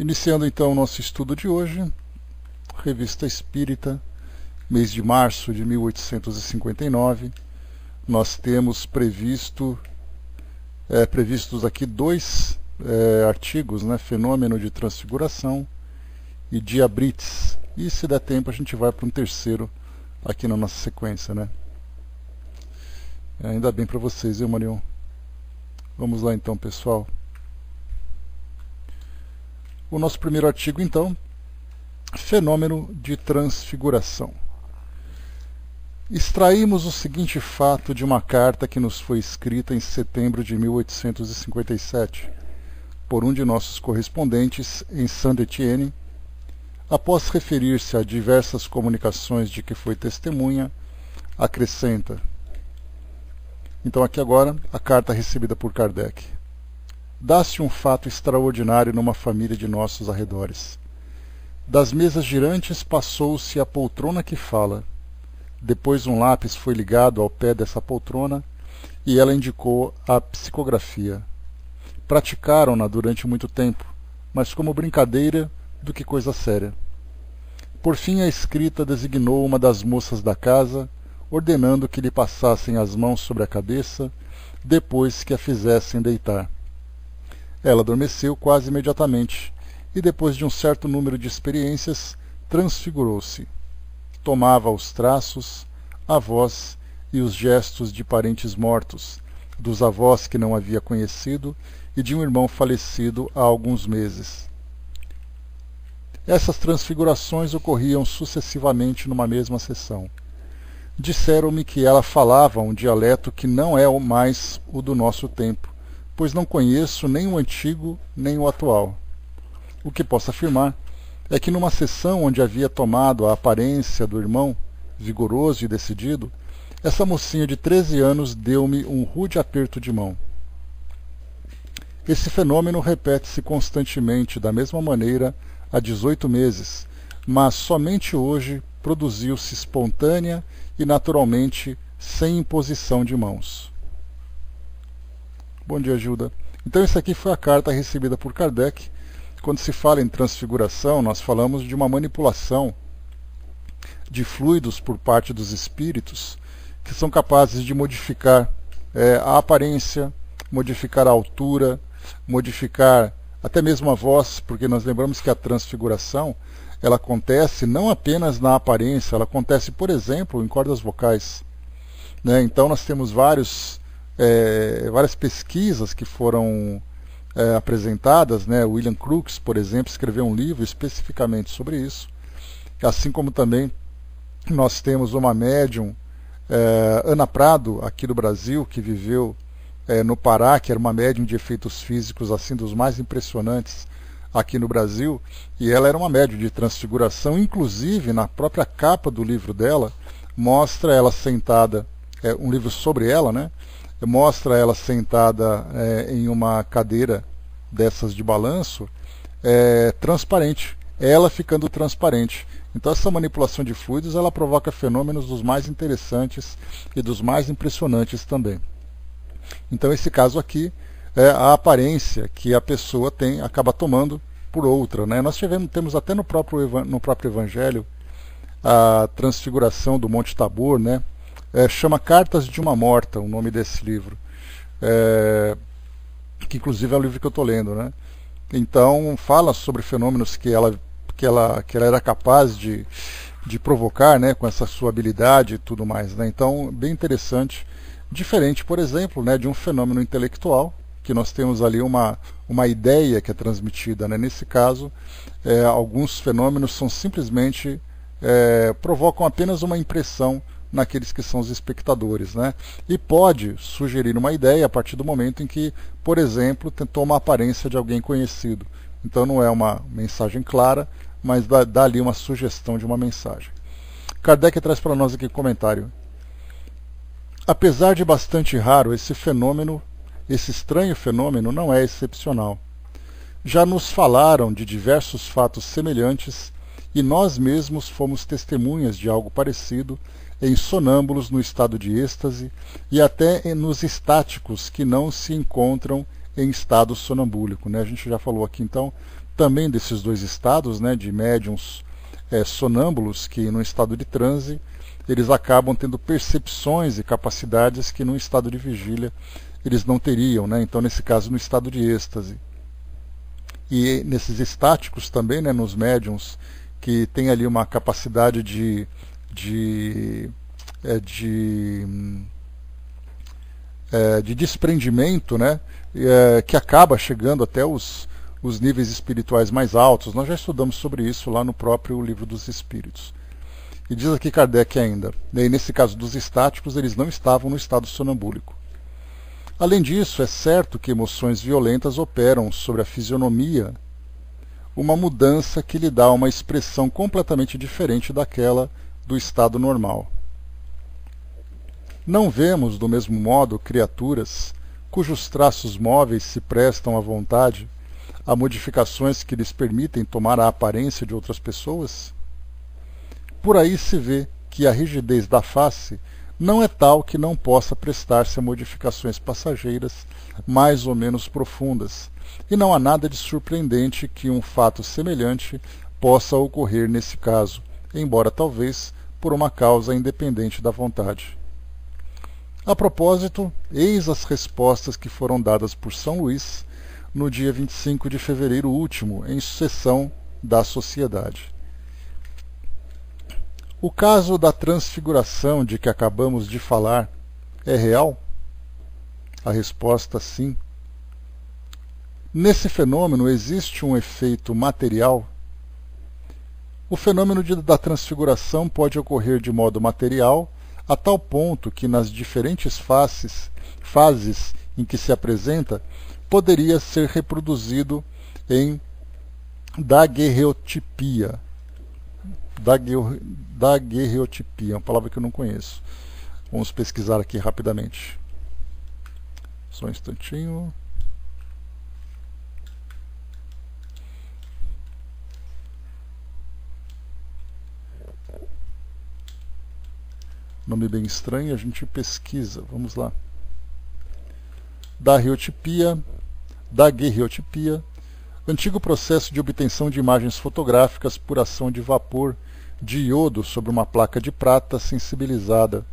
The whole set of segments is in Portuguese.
Iniciando então o nosso estudo de hoje, Revista Espírita, mês de março de 1859, nós temos previstos aqui dois artigos, né? Fenômeno de transfiguração e diabrites. E se der tempo a gente vai para um terceiro aqui na nossa sequência, né? Ainda bem para vocês, viu, Marion? Vamos lá então, pessoal. O nosso primeiro artigo, então, fenômeno de transfiguração. Extraímos o seguinte fato de uma carta que nos foi escrita em setembro de 1857, por um de nossos correspondentes em Saint-Étienne, após referir-se a diversas comunicações de que foi testemunha, acrescenta. Então aqui agora a carta recebida por Kardec. Dá-se um fato extraordinário numa família de nossos arredores. Das mesas girantes passou-se a poltrona que fala. Depois um lápis foi ligado ao pé dessa poltrona e ela indicou a psicografia. Praticaram-na durante muito tempo, mas como brincadeira do que coisa séria. Por fim a escrita designou uma das moças da casa, ordenando que lhe passassem as mãos sobre a cabeça, depois que a fizessem deitar. Ela adormeceu quase imediatamente, e depois de um certo número de experiências, transfigurou-se. Tomava os traços, a voz e os gestos de parentes mortos, dos avós que não havia conhecido e de um irmão falecido há alguns meses. Essas transfigurações ocorriam sucessivamente numa mesma sessão. Disseram-me que ela falava um dialeto que não é mais o do nosso tempo, pois não conheço nem o antigo nem o atual. O que posso afirmar é que numa sessão onde havia tomado a aparência do irmão, vigoroso e decidido, essa mocinha de 13 anos deu-me um rude aperto de mão. Esse fenômeno repete-se constantemente da mesma maneira há 18 meses, mas somente hoje produziu-se espontânea e naturalmente sem imposição de mãos. Bom dia, Gilda. Então essa aqui foi a carta recebida por Kardec. Quando se fala em transfiguração, nós falamos de uma manipulação de fluidos por parte dos espíritos que são capazes de modificar a aparência, modificar a altura, modificar até mesmo a voz, porque nós lembramos que a transfiguração ela acontece não apenas na aparência, ela acontece, por exemplo, em cordas vocais, né? Então nós temos várias pesquisas que foram apresentadas, né? William Crookes, por exemplo, escreveu um livro especificamente sobre isso, assim como também nós temos uma médium, Ana Prado, aqui do Brasil, que viveu no Pará, que era uma médium de efeitos físicos assim dos mais impressionantes aqui no Brasil, e ela era uma médium de transfiguração, inclusive na própria capa do livro dela, mostra ela sentada, um livro sobre ela, né? Mostra ela sentada em uma cadeira dessas de balanço, transparente, ela ficando transparente. Então essa manipulação de fluidos ela provoca fenômenos dos mais interessantes e dos mais impressionantes também. Então esse caso aqui é a aparência que a pessoa tem, acaba tomando por outra, né? Nós temos até no próprio Evangelho a transfiguração do Monte Tabor, né? Chama Cartas de uma Morta, o nome desse livro, que inclusive é o livro que eu estou lendo, né? Então fala sobre fenômenos que ela era capaz de provocar, né? Com essa sua habilidade e tudo mais, né? Então bem interessante, diferente, por exemplo, né? De um fenômeno intelectual, que nós temos ali uma ideia que é transmitida, né? Nesse caso, alguns fenômenos são simplesmente provocam apenas uma impressão naqueles que são os espectadores, né? E pode sugerir uma ideia a partir do momento em que, por exemplo, tentou uma aparência de alguém conhecido. Então não é uma mensagem clara, mas dá ali uma sugestão de uma mensagem. Kardec traz para nós aqui um comentário. Apesar de bastante raro, esse estranho fenômeno não é excepcional. Já nos falaram de diversos fatos semelhantes e nós mesmos fomos testemunhas de algo parecido em sonâmbulos no estado de êxtase e até nos estáticos que não se encontram em estado sonambúlico, né? A gente já falou aqui então também desses dois estados, né, de médiums sonâmbulos, que no estado de transe eles acabam tendo percepções e capacidades que no estado de vigília eles não teriam, né? Então, nesse caso, no estado de êxtase. E nesses estáticos também, né, nos médiums, que tem ali uma capacidade de desprendimento, né, que acaba chegando até os níveis espirituais mais altos. Nós já estudamos sobre isso lá no próprio Livro dos Espíritos. E diz aqui Kardec ainda, né, nesse caso dos estáticos, eles não estavam no estado sonambúlico. Além disso, é certo que emoções violentas operam sobre a fisionomia uma mudança que lhe dá uma expressão completamente diferente daquela do estado normal. Não vemos, do mesmo modo, criaturas cujos traços móveis se prestam à vontade a modificações que lhes permitem tomar a aparência de outras pessoas? Por aí se vê que a rigidez da face não é tal que não possa prestar-se a modificações passageiras mais ou menos profundas, e não há nada de surpreendente que um fato semelhante possa ocorrer nesse caso, embora talvez por uma causa independente da vontade. A propósito, eis as respostas que foram dadas por São Luís no dia 25 de fevereiro último, em sessão da Sociedade. O caso da transfiguração de que acabamos de falar é real? A resposta, sim. Nesse fenômeno existe um efeito material? O fenômeno da transfiguração pode ocorrer de modo material, a tal ponto que nas diferentes fases em que se apresenta, poderia ser reproduzido em daguerreotipia. Daguerreotipia, uma palavra que eu não conheço. Vamos pesquisar aqui rapidamente. Só um instantinho. Nome bem estranho, a gente pesquisa. Vamos lá. Daguerreotipia, antigo processo de obtenção de imagens fotográficas por ação de vapor de iodo sobre uma placa de prata sensibilizada.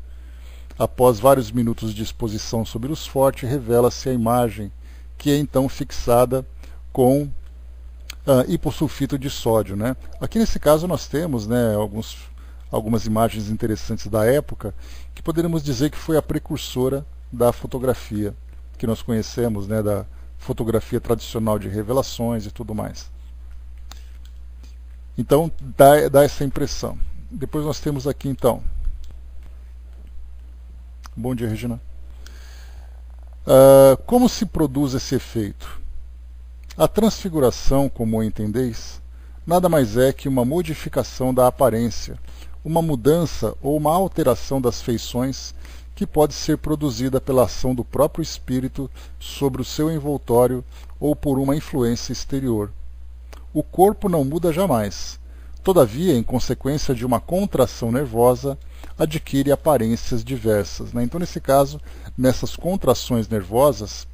Após vários minutos de exposição sobre luz forte, revela-se a imagem, que é então fixada com hipossulfito de sódio, né? Aqui nesse caso nós temos, né, algumas imagens interessantes da época, que poderíamos dizer que foi a precursora da fotografia, que nós conhecemos, né, da fotografia tradicional de revelações e tudo mais. Então, dá essa impressão. Depois nós temos aqui, então... Bom dia, Regina. Como se produz esse efeito? A transfiguração, como entendeis, nada mais é que uma modificação da aparência, uma mudança ou uma alteração das feições que pode ser produzida pela ação do próprio espírito sobre o seu envoltório ou por uma influência exterior. O corpo não muda jamais. Todavia, em consequência de uma contração nervosa, adquire aparências diversas, né? Então, nesse caso, nessas contrações nervosas,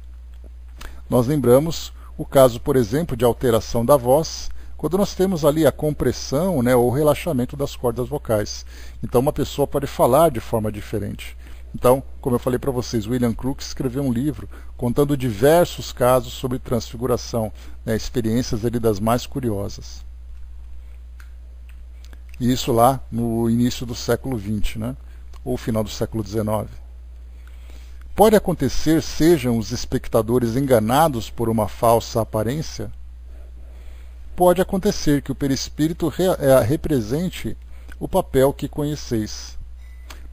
nós lembramos o caso, por exemplo, de alteração da voz, quando nós temos ali a compressão, né, ou relaxamento das cordas vocais. Então, uma pessoa pode falar de forma diferente. Então, como eu falei para vocês, William Crookes escreveu um livro contando diversos casos sobre transfiguração, né, experiências ali das mais curiosas. E isso lá no início do século XX, né, ou final do século XIX. Pode acontecer, sejam os espectadores enganados por uma falsa aparência? Pode acontecer que o perispírito represente o papel que conheceis.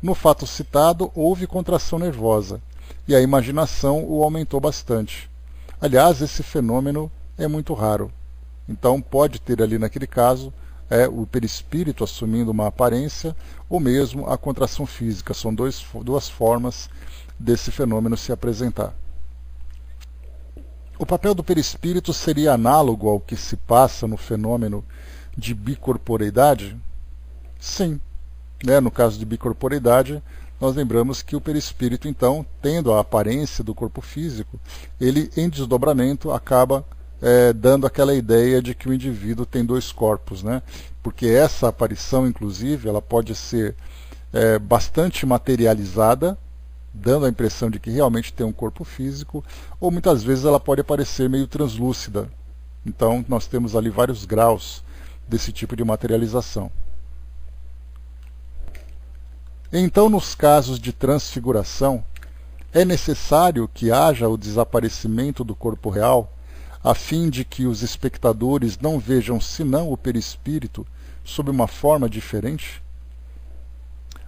No fato citado, houve contração nervosa, e a imaginação o aumentou bastante. Aliás, esse fenômeno é muito raro. Então, pode ter ali, naquele caso, o perispírito assumindo uma aparência, ou mesmo a contração física. São duas formas desse fenômeno se apresentar. O papel do perispírito seria análogo ao que se passa no fenômeno de bicorporeidade? Sim. No caso de bicorporeidade, nós lembramos que o perispírito, então, tendo a aparência do corpo físico, ele, em desdobramento, acaba dando aquela ideia de que o indivíduo tem dois corpos, né? Porque essa aparição, inclusive, ela pode ser bastante materializada, dando a impressão de que realmente tem um corpo físico, ou muitas vezes ela pode aparecer meio translúcida. Então nós temos ali vários graus desse tipo de materialização. Então, nos casos de transfiguração, é necessário que haja o desaparecimento do corpo real, a fim de que os espectadores não vejam senão o perispírito sob uma forma diferente?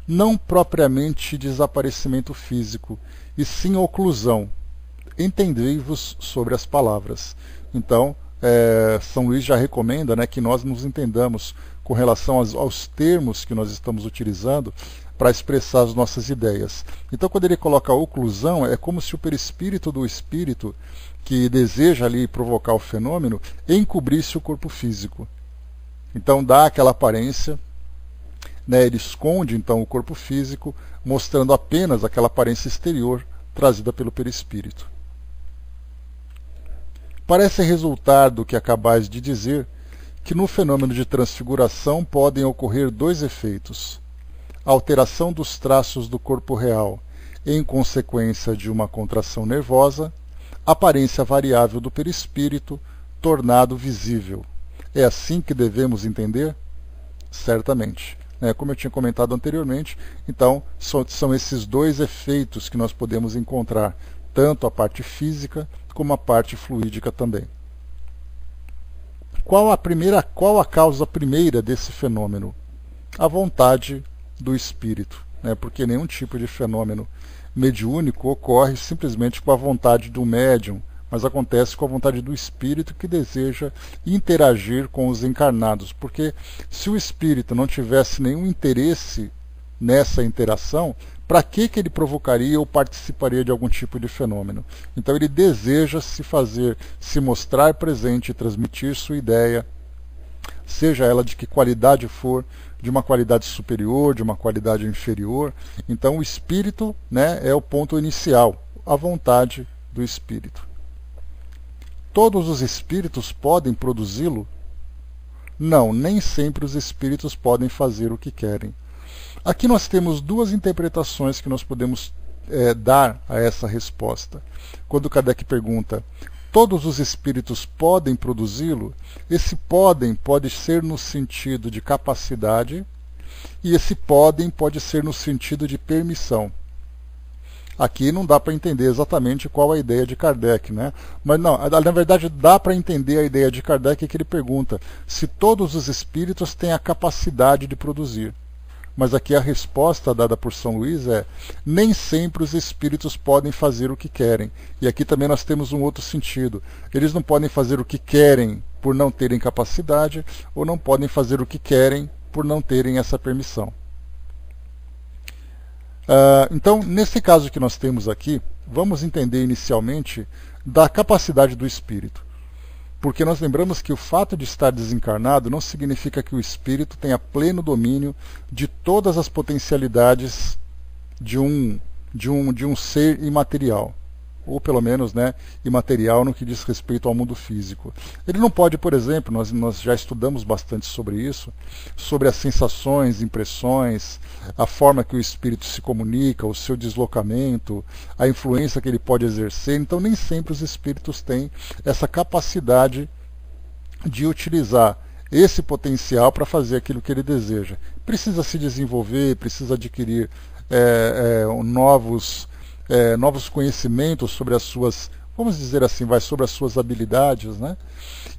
Não propriamente desaparecimento físico, e sim oclusão. Entendei-vos sobre as palavras. Então, São Luís já recomenda, né, que nós nos entendamos com relação aos termos que nós estamos utilizando para expressar as nossas ideias. Então, quando ele coloca oclusão, é como se o perispírito do espírito que deseja ali provocar o fenômeno encobrisse o corpo físico. Então, dá aquela aparência, né, ele esconde então o corpo físico, mostrando apenas aquela aparência exterior trazida pelo perispírito. Parece resultar do que acabais de dizer que no fenômeno de transfiguração podem ocorrer dois efeitos: a alteração dos traços do corpo real em consequência de uma contração nervosa, aparência variável do perispírito, tornado visível. É assim que devemos entender? Certamente. Como eu tinha comentado anteriormente, então são esses dois efeitos que nós podemos encontrar, tanto a parte física como a parte fluídica também. Qual a causa primeira desse fenômeno? A vontade do espírito, porque nenhum tipo de fenômeno mediúnico ocorre simplesmente com a vontade do médium, mas acontece com a vontade do espírito que deseja interagir com os encarnados, porque se o espírito não tivesse nenhum interesse nessa interação, para que ele provocaria ou participaria de algum tipo de fenômeno? Então ele deseja se mostrar presente e transmitir sua ideia, seja ela de que qualidade for, de uma qualidade superior, de uma qualidade inferior. Então o espírito, é o ponto inicial, a vontade do espírito. Todos os espíritos podem produzi-lo? Não, nem sempre os espíritos podem fazer o que querem. Aqui nós temos duas interpretações que nós podemos dar a essa resposta. Quando Kardec pergunta: todos os espíritos podem produzi-lo? Esse podem pode ser no sentido de capacidade, e esse podem pode ser no sentido de permissão. Aqui não dá para entender exatamente qual a ideia de Kardec, Mas não, na verdade dá para entender a ideia de Kardec, que ele pergunta se todos os espíritos têm a capacidade de produzir. Mas aqui a resposta dada por São Luís é: nem sempre os espíritos podem fazer o que querem. E aqui também nós temos um outro sentido. Eles não podem fazer o que querem por não terem capacidade, ou não podem fazer o que querem por não terem essa permissão. Então, nesse caso que nós temos aqui, vamos entender inicialmente da capacidade do espírito. Porque nós lembramos que o fato de estar desencarnado não significa que o espírito tenha pleno domínio de todas as potencialidades de um ser imaterial. Ou pelo menos imaterial no que diz respeito ao mundo físico. Ele não pode, por exemplo, nós já estudamos bastante sobre isso, sobre as sensações, impressões, a forma que o espírito se comunica, o seu deslocamento, a influência que ele pode exercer. Então nem sempre os espíritos têm essa capacidade de utilizar esse potencial para fazer aquilo que ele deseja. Precisa se desenvolver, precisa adquirir novos conhecimentos sobre as suas, vamos dizer assim, sobre as suas habilidades,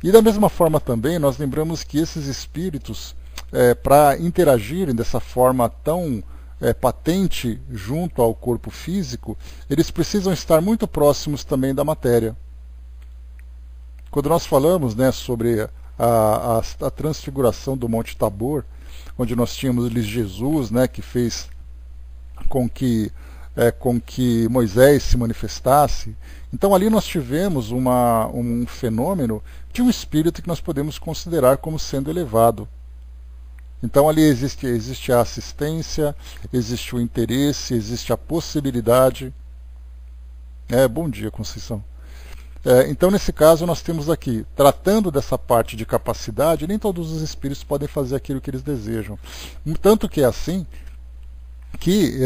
E da mesma forma também nós lembramos que esses espíritos, para interagirem dessa forma tão patente junto ao corpo físico, eles precisam estar muito próximos também da matéria. Quando nós falamos sobre a transfiguração do Monte Tabor, onde nós tínhamos ali Jesus, que fez com que Moisés se manifestasse. Então ali nós tivemos um fenômeno de um espírito que nós podemos considerar como sendo elevado. Então ali existe a assistência, existe o interesse, existe a possibilidade. Bom dia, Conceição. Então, nesse caso, nós temos aqui, tratando dessa parte de capacidade, nem todos os espíritos podem fazer aquilo que eles desejam. Tanto que é assim que,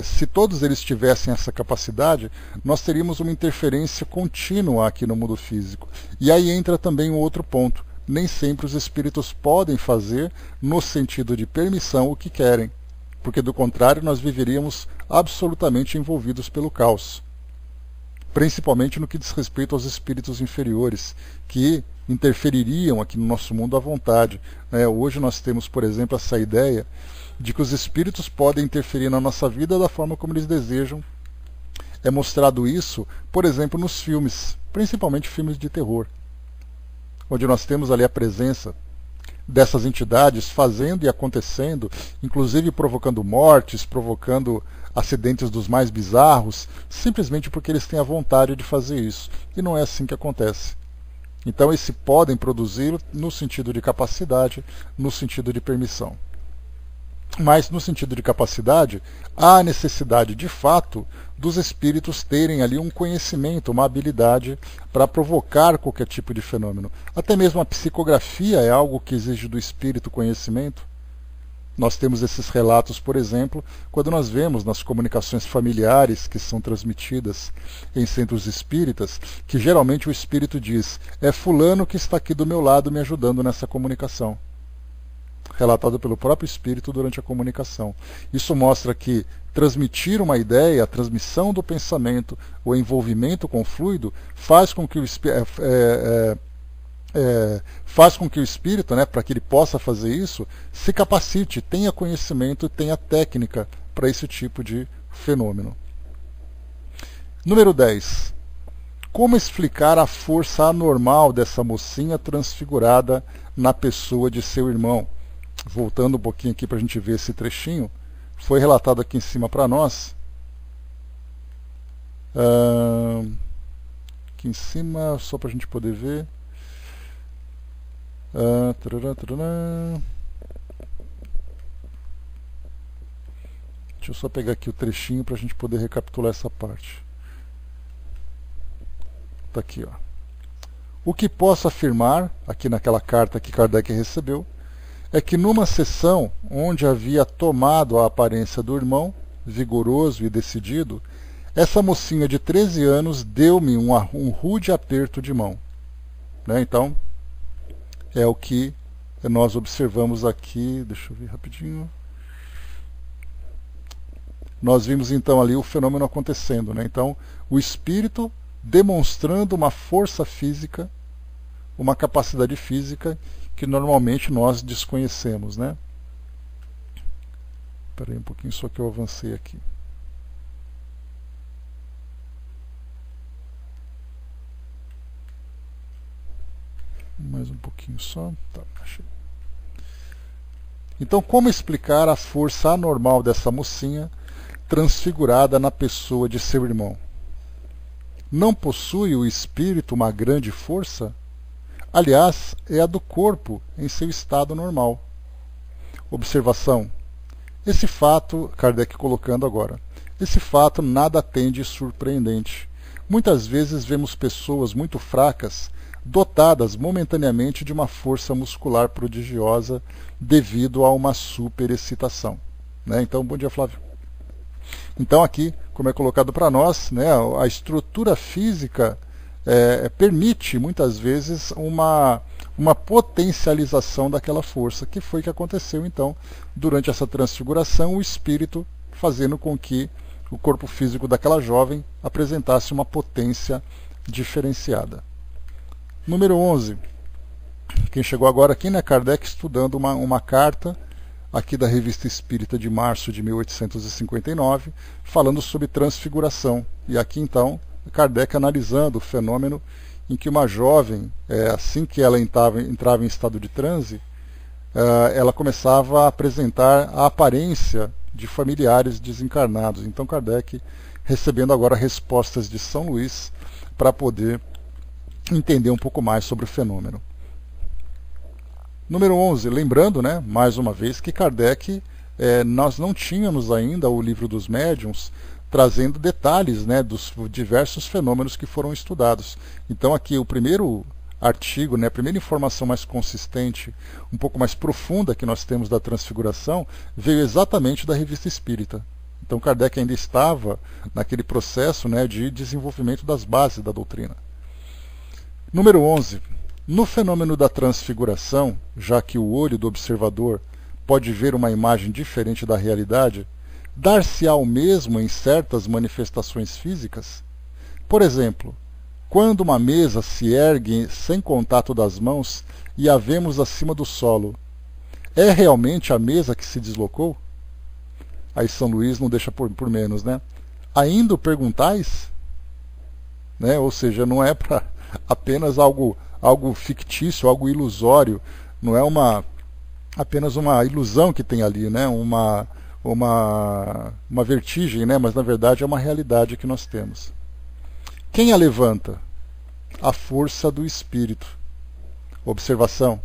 se todos eles tivessem essa capacidade, nós teríamos uma interferência contínua aqui no mundo físico. E aí entra também um outro ponto. Nem sempre os espíritos podem fazer, no sentido de permissão, o que querem. Porque, do contrário, nós viveríamos absolutamente envolvidos pelo caos. Principalmente no que diz respeito aos espíritos inferiores, que interfeririam aqui no nosso mundo à vontade. Hoje nós temos, por exemplo, essa ideia de que os espíritos podem interferir na nossa vida da forma como eles desejam. É mostrado isso, por exemplo, nos filmes, principalmente filmes de terror, onde nós temos ali a presença dessas entidades fazendo e acontecendo, inclusive provocando mortes, provocando acidentes dos mais bizarros, simplesmente porque eles têm a vontade de fazer isso. E não é assim que acontece. Então, eles podem produzir no sentido de capacidade, no sentido de permissão. Mas, no sentido de capacidade, há necessidade, de fato, dos espíritos terem ali um conhecimento, uma habilidade para provocar qualquer tipo de fenômeno. Até mesmo a psicografia é algo que exige do espírito conhecimento. Nós temos esses relatos, por exemplo, quando nós vemos nas comunicações familiares que são transmitidas em centros espíritas, que geralmente o espírito diz: é fulano que está aqui do meu lado me ajudando nessa comunicação. Relatado pelo próprio espírito durante a comunicação. Isso mostra que transmitir uma ideia, a transmissão do pensamento, o envolvimento com o fluido, faz com que o espírito, para que ele possa fazer isso, se capacite, tenha conhecimento, tenha técnica para esse tipo de fenômeno. Número 10. Como explicar a força anormal dessa mocinha transfigurada na pessoa de seu irmão? Voltando um pouquinho aqui para a gente ver esse trechinho, foi relatado aqui em cima para nós. Aqui em cima, só para a gente poder ver. Deixa eu só pegar aqui o trechinho para a gente poder recapitular essa parte. Está aqui, ó. O que posso afirmar, aqui naquela carta que Kardec recebeu, é que numa sessão onde havia tomado a aparência do irmão, vigoroso e decidido, essa mocinha de 13 anos deu-me um rude aperto de mão. Então, é o que nós observamos aqui. Deixa eu ver rapidinho. Nós vimos então ali o fenômeno acontecendo. Então, o espírito demonstrando uma força física, uma capacidade física que normalmente nós desconhecemos, Espera aí um pouquinho, só que eu avancei aqui. Mais um pouquinho só. Tá, achei. Então, como explicar a força anormal dessa mocinha transfigurada na pessoa de seu irmão? Não possui o espírito uma grande força? Aliás, é a do corpo em seu estado normal. Observação. Esse fato, Kardec colocando agora, esse fato nada tem de surpreendente. Muitas vezes vemos pessoas muito fracas, dotadas momentaneamente de uma força muscular prodigiosa devido a uma superexcitação. Então, bom dia, Flávio. Então, aqui, como é colocado para nós, a estrutura física permite, muitas vezes, uma potencialização daquela força, que foi o que aconteceu, então, durante essa transfiguração, o espírito fazendo com que o corpo físico daquela jovem apresentasse uma potência diferenciada. Número 11. Quem chegou agora aqui, Kardec estudando uma carta aqui da Revista Espírita de março de 1859, falando sobre transfiguração. E aqui, então, Kardec analisando o fenômeno em que uma jovem, assim que ela entrava em estado de transe, ela começava a apresentar a aparência de familiares desencarnados. Então Kardec recebendo agora respostas de São Luís para poder entender um pouco mais sobre o fenômeno. Número 11, lembrando, mais uma vez, que Kardec, nós não tínhamos ainda o Livro dos Médiuns trazendo detalhes, né, dos diversos fenômenos que foram estudados. Então aqui o primeiro artigo, né, a primeira informação mais consistente, um pouco mais profunda que nós temos da transfiguração, veio exatamente da Revista Espírita. Então Kardec ainda estava naquele processo, né, de desenvolvimento das bases da doutrina. Número 11. No fenômeno da transfiguração, já que o olho do observador pode ver uma imagem diferente da realidade, dar-se-á o mesmo em certas manifestações físicas? Por exemplo, quando uma mesa se ergue sem contato das mãos e a vemos acima do solo, é realmente a mesa que se deslocou? Aí São Luís não deixa por menos, né? Ainda o perguntais? Né? Ou seja, não é para apenas algo fictício, algo ilusório, não é apenas uma ilusão que tem ali, né? uma vertigem, né? Mas na verdade é uma realidade que nós temos. Quem a levanta? A força do espírito. Observação.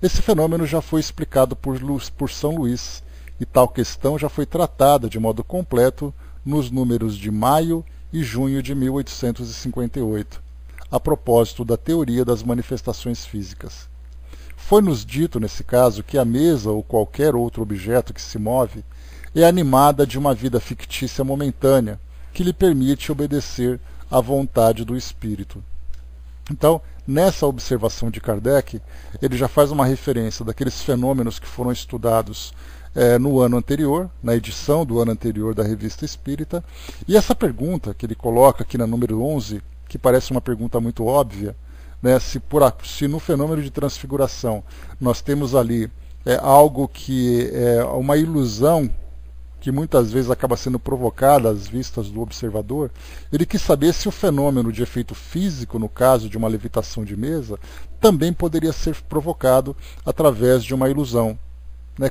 Esse fenômeno já foi explicado por São Luís, e tal questão já foi tratada de modo completo nos números de maio e junho de 1858, a propósito da teoria das manifestações físicas. Foi-nos dito, nesse caso, que a mesa ou qualquer outro objeto que se move é animada de uma vida fictícia momentânea, que lhe permite obedecer à vontade do espírito. Então, nessa observação de Kardec, ele já faz uma referência daqueles fenômenos que foram estudados no ano anterior, na edição do ano anterior da Revista Espírita, e essa pergunta que ele coloca aqui na número 11, que parece uma pergunta muito óbvia, né, se no fenômeno de transfiguração nós temos ali algo que é uma ilusão que muitas vezes acaba sendo provocada às vistas do observador, ele quis saber se o fenômeno de efeito físico, no caso de uma levitação de mesa, também poderia ser provocado através de uma ilusão.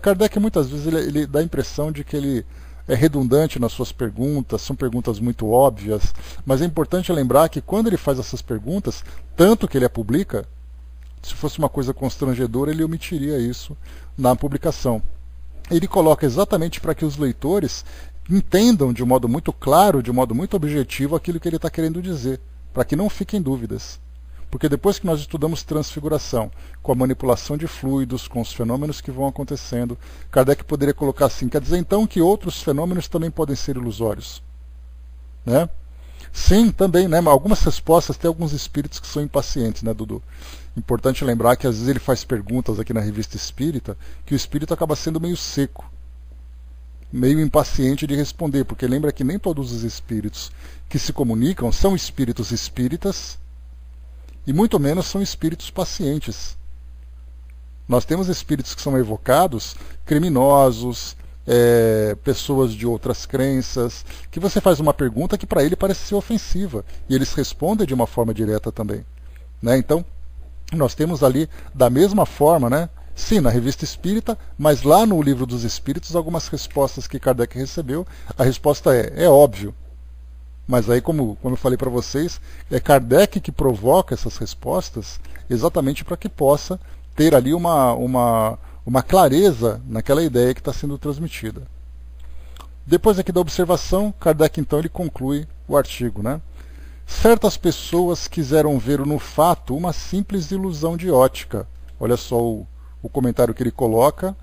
Kardec muitas vezes ele dá a impressão de que ele é redundante nas suas perguntas, são perguntas muito óbvias, mas é importante lembrar que quando ele faz essas perguntas, tanto que ele a publica, se fosse uma coisa constrangedora, ele omitiria isso na publicação. Ele coloca exatamente para que os leitores entendam de modo muito claro, de modo muito objetivo, aquilo que ele está querendo dizer, para que não fiquem dúvidas. Porque depois que nós estudamos transfiguração, com a manipulação de fluidos, com os fenômenos que vão acontecendo, Kardec poderia colocar assim, quer dizer então que outros fenômenos também podem ser ilusórios. Né? Sim, também, né? Algumas respostas, tem alguns espíritos que são impacientes, né, Dudu? Importante lembrar que às vezes ele faz perguntas aqui na Revista Espírita, que o espírito acaba sendo meio seco, meio impaciente de responder, porque lembra que nem todos os espíritos que se comunicam são espíritos espíritas, e muito menos são espíritos pacientes. Nós temos espíritos que são evocados, criminosos, pessoas de outras crenças, que você faz uma pergunta que para ele parece ser ofensiva, e eles respondem de uma forma direta também. Né? Então, nós temos ali, da mesma forma, né? Sim, na Revista Espírita, mas lá no Livro dos Espíritos, algumas respostas que Kardec recebeu, a resposta é óbvio. Mas aí, como eu falei para vocês, é Kardec que provoca essas respostas exatamente para que possa ter ali uma clareza naquela ideia que está sendo transmitida. Depois aqui da observação, Kardec então ele conclui o artigo. Né? Certas pessoas quiseram ver no fato uma simples ilusão de ótica. Olha só o comentário que ele coloca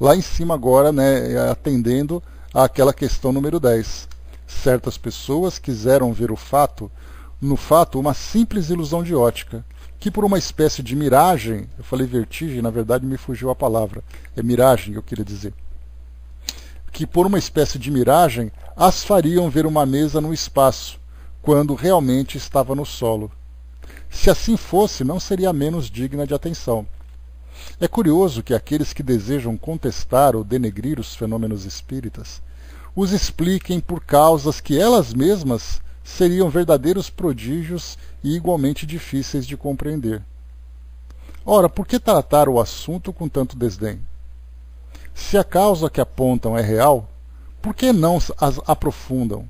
lá em cima agora, né, atendendo àquela questão número 10. Certas pessoas quiseram ver no fato uma simples ilusão de ótica, que por uma espécie de miragem, eu falei vertigem, na verdade me fugiu a palavra, é miragem que eu queria dizer, que por uma espécie de miragem as fariam ver uma mesa no espaço, quando realmente estava no solo. Se assim fosse, não seria menos digna de atenção. É curioso que aqueles que desejam contestar ou denegrir os fenômenos espíritas os expliquem por causas que elas mesmas seriam verdadeiros prodígios e igualmente difíceis de compreender. Ora, por que tratar o assunto com tanto desdém? Se a causa que apontam é real, por que não as aprofundam?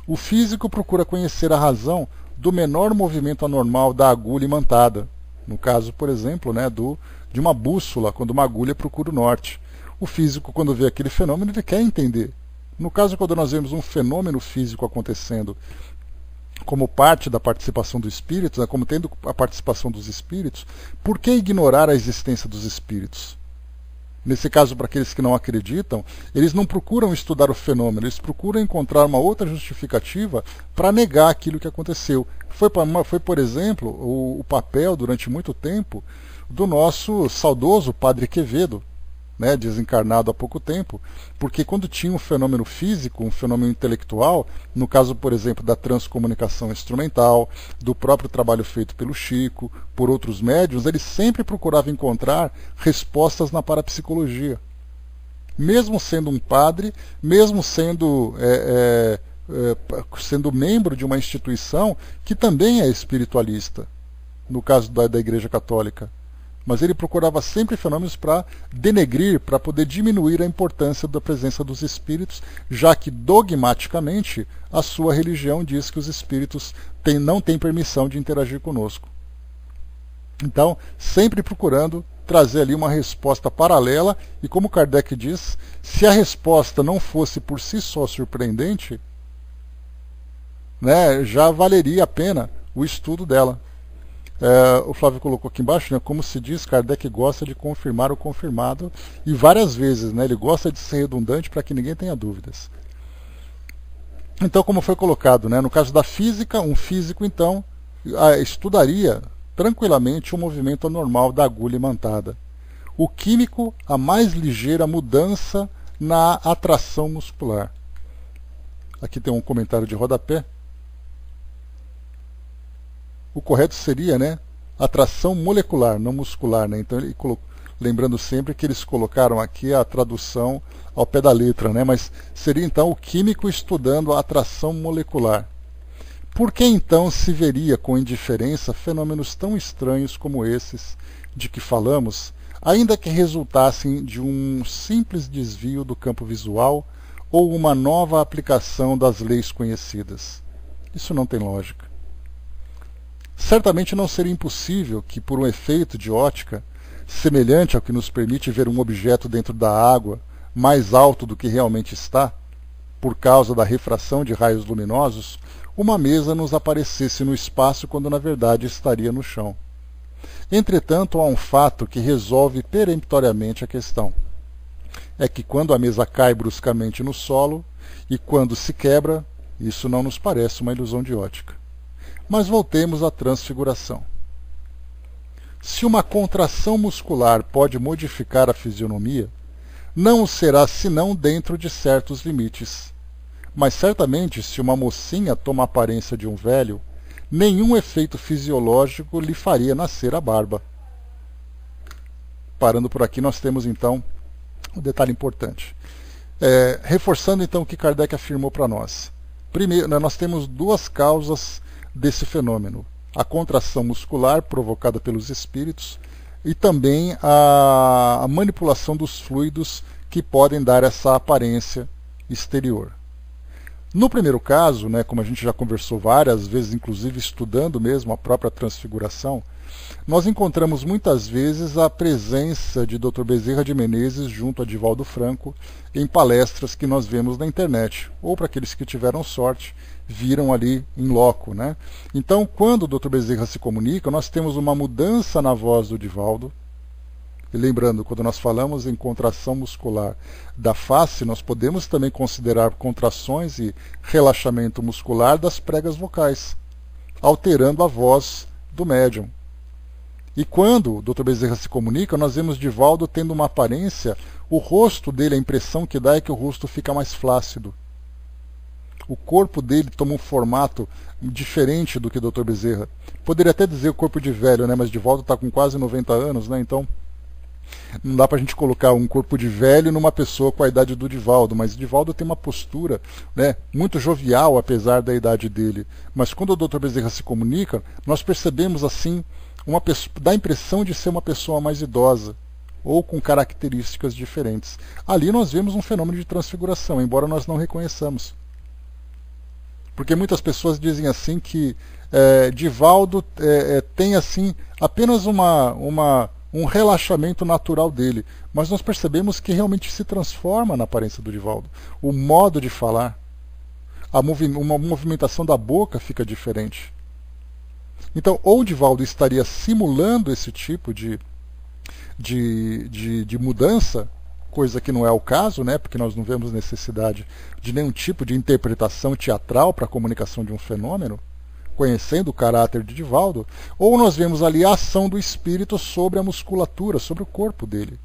O físico procura conhecer a razão do menor movimento anormal da agulha imantada, no caso, por exemplo, né, de uma bússola, quando uma agulha procura o norte. O físico, quando vê aquele fenômeno, ele quer entender. No caso, quando nós vemos um fenômeno físico acontecendo como parte da participação do espírito, né, como tendo a participação dos espíritos, por que ignorar a existência dos espíritos? Nesse caso, para aqueles que não acreditam, eles não procuram estudar o fenômeno, eles procuram encontrar uma outra justificativa para negar aquilo que aconteceu. Foi, por exemplo, o papel, durante muito tempo, do nosso saudoso Padre Quevedo, né, desencarnado há pouco tempo, porque quando tinha um fenômeno físico, um fenômeno intelectual, no caso, por exemplo, da transcomunicação instrumental, do próprio trabalho feito pelo Chico, por outros médiuns, ele sempre procurava encontrar respostas na parapsicologia. Mesmo sendo um padre, mesmo sendo membro de uma instituição que também é espiritualista, no caso da Igreja Católica. Mas ele procurava sempre fenômenos para denegrir, para poder diminuir a importância da presença dos espíritos, já que dogmaticamente a sua religião diz que os espíritos não têm permissão de interagir conosco. Então, sempre procurando trazer ali uma resposta paralela, e como Kardec diz, se a resposta não fosse por si só surpreendente, né, já valeria a pena o estudo dela. O Flávio colocou aqui embaixo, né, como se diz, Kardec gosta de confirmar o confirmado, e várias vezes, né, ele gosta de ser redundante para que ninguém tenha dúvidas. Então, como foi colocado, né, no caso da física, um físico então estudaria tranquilamente o movimento anormal da agulha imantada. O químico, a mais ligeira mudança na atração muscular. Aqui tem um comentário de rodapé. O correto seria, né, atração molecular, não muscular, né? Então ele lembrando sempre que eles colocaram aqui a tradução ao pé da letra, né? Mas seria então o químico estudando a atração molecular. Por que então se veria com indiferença fenômenos tão estranhos como esses de que falamos, ainda que resultassem de um simples desvio do campo visual ou uma nova aplicação das leis conhecidas? Isso não tem lógica. Certamente não seria impossível que, por um efeito de ótica, semelhante ao que nos permite ver um objeto dentro da água mais alto do que realmente está, por causa da refração de raios luminosos, uma mesa nos aparecesse no espaço quando na verdade estaria no chão. Entretanto, há um fato que resolve peremptoriamente a questão. É que quando a mesa cai bruscamente no solo e quando se quebra, isso não nos parece uma ilusão de ótica. Mas voltemos à transfiguração. Se uma contração muscular pode modificar a fisionomia, não o será senão dentro de certos limites. Mas certamente, se uma mocinha toma a aparência de um velho, nenhum efeito fisiológico lhe faria nascer a barba. Parando por aqui, nós temos então um detalhe importante. Reforçando então o que Kardec afirmou para nós. Primeiro, nós temos duas causas desse fenômeno: a contração muscular provocada pelos espíritos e também a manipulação dos fluidos que podem dar essa aparência exterior. No primeiro caso, né, como a gente já conversou várias vezes, inclusive estudando mesmo a própria transfiguração, nós encontramos muitas vezes a presença de Dr. Bezerra de Menezes junto a Divaldo Franco em palestras que nós vemos na internet, ou para aqueles que tiveram sorte, viram ali em loco, né? Então, quando o Dr. Bezerra se comunica, nós temos uma mudança na voz do Divaldo. E lembrando, quando nós falamos em contração muscular da face, nós podemos também considerar contrações e relaxamento muscular das pregas vocais, alterando a voz do médium. E quando o Dr. Bezerra se comunica, nós vemos Divaldo tendo uma aparência, o rosto dele, a impressão que dá é que o rosto fica mais flácido. O corpo dele toma um formato diferente do que o Dr. Bezerra. Poderia até dizer o corpo de velho, né? Mas Divaldo está com quase 90 anos, né? Então não dá para a gente colocar um corpo de velho numa pessoa com a idade do Divaldo, mas Divaldo tem uma postura, né, muito jovial, apesar da idade dele. Mas quando o Dr. Bezerra se comunica, nós percebemos assim, dá a impressão de ser uma pessoa mais idosa, ou com características diferentes. Ali nós vemos um fenômeno de transfiguração, embora nós não reconheçamos. Porque muitas pessoas dizem assim que Divaldo tem assim apenas um um relaxamento natural dele. Mas nós percebemos que realmente se transforma na aparência do Divaldo. O modo de falar, uma movimentação da boca fica diferente. Então, ou o Divaldo estaria simulando esse tipo de mudança, coisa que não é o caso, né, porque nós não vemos necessidade de nenhum tipo de interpretação teatral para a comunicação de um fenômeno, conhecendo o caráter de Divaldo, ou nós vemos ali a ação do espírito sobre a musculatura, sobre o corpo dele.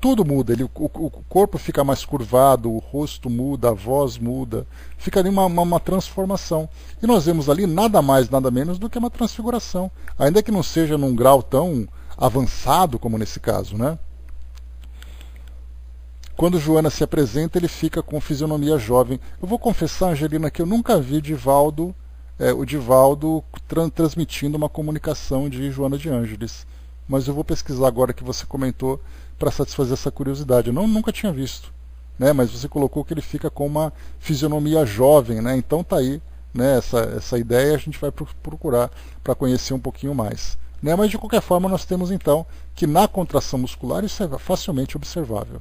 Tudo muda, o corpo fica mais curvado, o rosto muda, a voz muda, fica ali uma transformação. E nós vemos ali nada mais, nada menos do que uma transfiguração, ainda que não seja num grau tão avançado como nesse caso, né? Quando Joana se apresenta, ele fica com fisionomia jovem. Eu vou confessar, Angelina, que eu nunca vi o Divaldo transmitindo uma comunicação de Joana de Ângeles. Mas eu vou pesquisar agora que você comentou para satisfazer essa curiosidade. Eu nunca tinha visto, né? Mas você colocou que ele fica com uma fisionomia jovem, né? Então tá aí, né? Essa ideia a gente vai procurar para conhecer um pouquinho mais, né? Mas de qualquer forma nós temos então que na contração muscular isso é facilmente observável.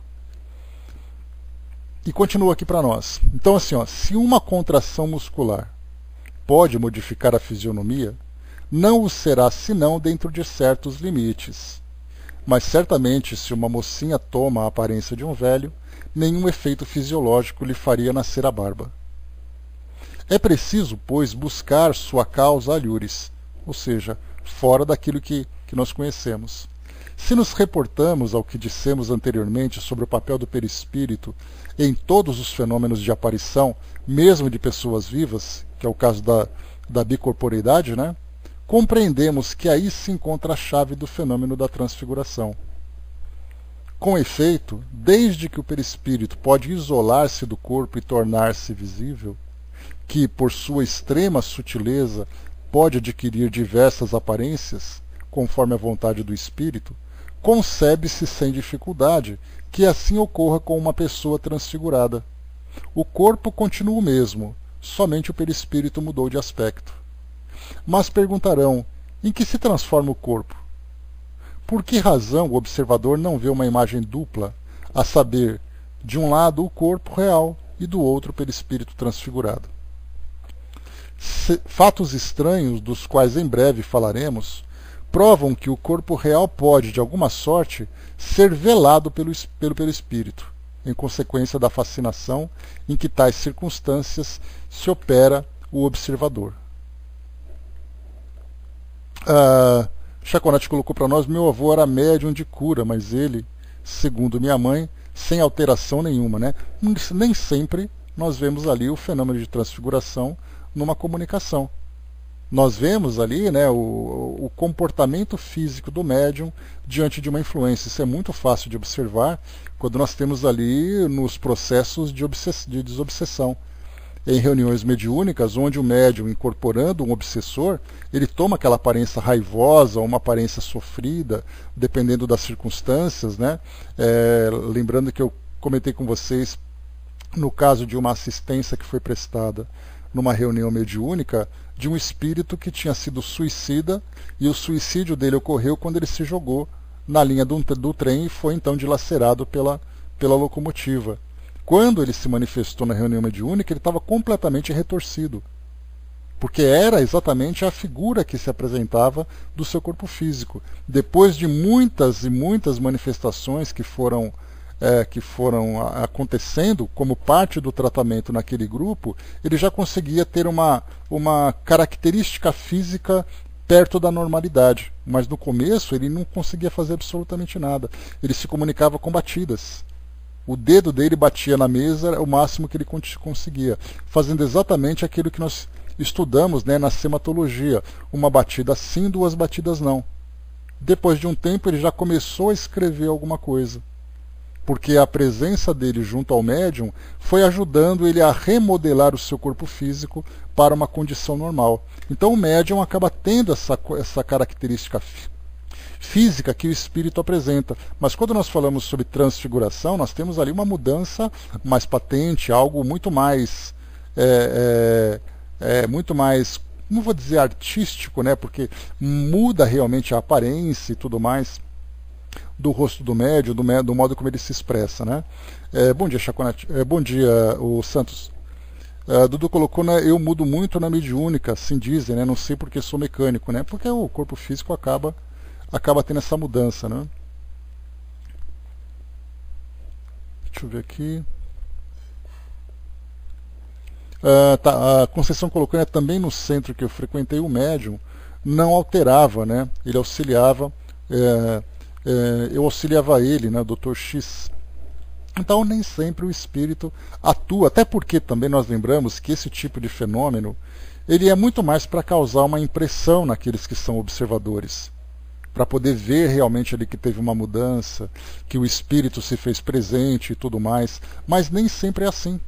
E continua aqui para nós. Então assim, ó, se uma contração muscular pode modificar a fisionomia, não o será senão dentro de certos limites. Mas certamente, se uma mocinha toma a aparência de um velho, nenhum efeito fisiológico lhe faria nascer a barba. É preciso, pois, buscar sua causa alhures, ou seja, fora daquilo que nós conhecemos. Se nos reportamos ao que dissemos anteriormente sobre o papel do perispírito em todos os fenômenos de aparição, mesmo de pessoas vivas, que é o caso da bicorporeidade, né? Compreendemos que aí se encontra a chave do fenômeno da transfiguração. Com efeito, desde que o perispírito pode isolar-se do corpo e tornar-se visível, que, por sua extrema sutileza, pode adquirir diversas aparências, conforme a vontade do espírito, concebe-se sem dificuldade que assim ocorra com uma pessoa transfigurada. O corpo continua o mesmo, somente o perispírito mudou de aspecto. Mas perguntarão, em que se transforma o corpo? Por que razão o observador não vê uma imagem dupla, a saber, de um lado o corpo real e do outro o perispírito transfigurado? Fatos estranhos, dos quais em breve falaremos, provam que o corpo real pode, de alguma sorte, ser velado pelo perispírito, em consequência da fascinação em que tais circunstâncias se opera o observador. Chaconati colocou para nós: meu avô era médium de cura, mas ele, segundo minha mãe, sem alteração nenhuma, né? Nem sempre nós vemos ali o fenômeno de transfiguração numa comunicação. Nós vemos ali, né, o comportamento físico do médium diante de uma influência. Isso é muito fácil de observar quando nós temos ali nos processos de desobsessão. Em reuniões mediúnicas, onde o médium, incorporando um obsessor, ele toma aquela aparência raivosa, uma aparência sofrida, dependendo das circunstâncias, né? Lembrando que eu comentei com vocês, no caso de uma assistência que foi prestada numa reunião mediúnica, de um espírito que tinha sido suicida, e o suicídio dele ocorreu quando ele se jogou na linha do trem e foi então dilacerado pela locomotiva. Quando ele se manifestou na reunião mediúnica, ele estava completamente retorcido, porque era exatamente a figura que se apresentava do seu corpo físico. Depois de muitas e muitas manifestações que foram acontecendo como parte do tratamento naquele grupo, ele já conseguia ter uma característica física perto da normalidade. Mas no começo ele não conseguia fazer absolutamente nada. Ele se comunicava com batidas. O dedo dele batia na mesa, era o máximo que ele conseguia, fazendo exatamente aquilo que nós estudamos, né, na sematologia: uma batida sim, duas batidas não. Depois de um tempo ele já começou a escrever alguma coisa, porque a presença dele junto ao médium foi ajudando ele a remodelar o seu corpo físico para uma condição normal. Então o médium acaba tendo essa característica física que o espírito apresenta. Mas quando nós falamos sobre transfiguração, nós temos ali uma mudança mais patente, algo muito mais não vou dizer artístico, né, porque muda realmente a aparência e tudo mais do rosto do médium, do modo como ele se expressa, né? Bom dia, Chaconete. Bom dia, o Santos. Dudu colocou, né, eu mudo muito na mediúnica, assim dizem, né? Não sei porque sou mecânico, né? Porque o corpo físico acaba tendo essa mudança, né? Deixa eu ver aqui. A Conceição colocou, né, também no centro que eu frequentei, o médium não alterava, né? Ele auxiliava, eu auxiliava ele, né, Dr. X. Então nem sempre o espírito atua, até porque também nós lembramos que esse tipo de fenômeno ele é muito mais para causar uma impressão naqueles que são observadores, para poder ver realmente ali que teve uma mudança, que o espírito se fez presente e tudo mais, mas nem sempre é assim.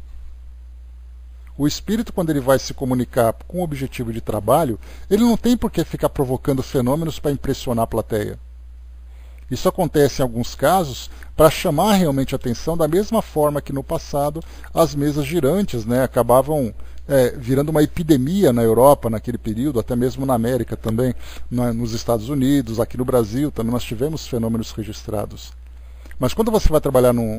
O espírito, quando ele vai se comunicar com o objetivo de trabalho, ele não tem por que ficar provocando fenômenos para impressionar a plateia. Isso acontece em alguns casos para chamar realmente a atenção, da mesma forma que no passado as mesas girantes, né, acabavam virando uma epidemia na Europa naquele período, até mesmo na América também, nos Estados Unidos, aqui no Brasil também nós tivemos fenômenos registrados. Mas quando você vai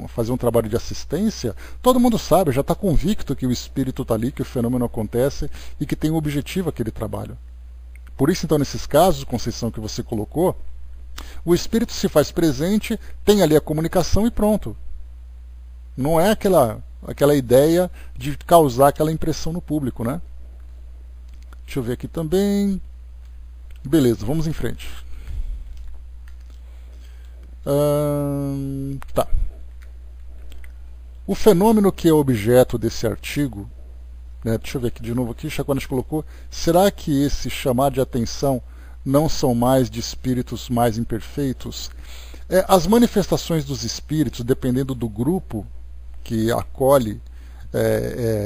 fazer um trabalho de assistência, todo mundo sabe, já está convicto que o espírito está ali, que o fenômeno acontece e que tem um objetivo aquele trabalho. Por isso, então, nesses casos, Conceição, que você colocou, o espírito se faz presente, tem ali a comunicação e pronto. Não é aquela ideia de causar aquela impressão no público, né? Deixa eu ver aqui também. Beleza, vamos em frente. Tá. O fenômeno que é objeto desse artigo, né, deixa eu ver aqui de novo, aqui, Chaconas colocou, será que esse chamar de atenção não são mais de espíritos mais imperfeitos? As manifestações dos espíritos, dependendo do grupo que acolhe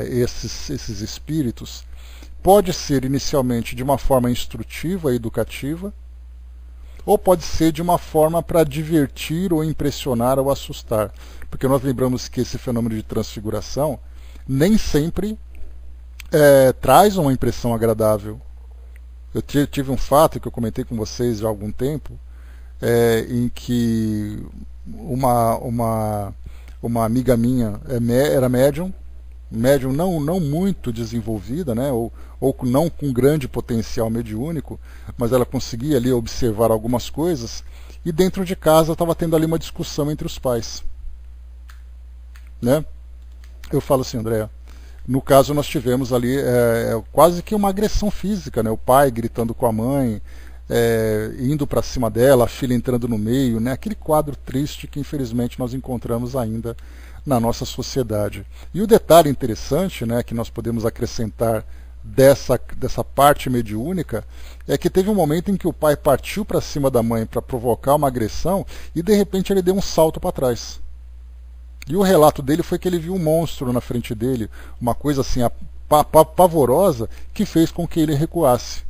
esses espíritos, pode ser inicialmente de uma forma instrutiva e educativa, ou pode ser de uma forma para divertir ou impressionar ou assustar. Porque nós lembramos que esse fenômeno de transfiguração nem sempre traz uma impressão agradável. Eu tive um fato que eu comentei com vocês há algum tempo, em que uma amiga minha era médium não muito desenvolvida, né, ou não com grande potencial mediúnico, mas ela conseguia ali observar algumas coisas, e dentro de casa estava tendo ali uma discussão entre os pais. Né? Eu falo assim, André, no caso nós tivemos ali quase que uma agressão física, né? O pai gritando com a mãe, indo para cima dela, a filha entrando no meio, né? Aquele quadro triste que infelizmente nós encontramos ainda na nossa sociedade. E o detalhe interessante, né, que nós podemos acrescentar dessa parte mediúnica é que teve um momento em que o pai partiu para cima da mãe para provocar uma agressão e de repente ele deu um salto para trás. E o relato dele foi que ele viu um monstro na frente dele, uma coisa assim pavorosa, que fez com que ele recuasse.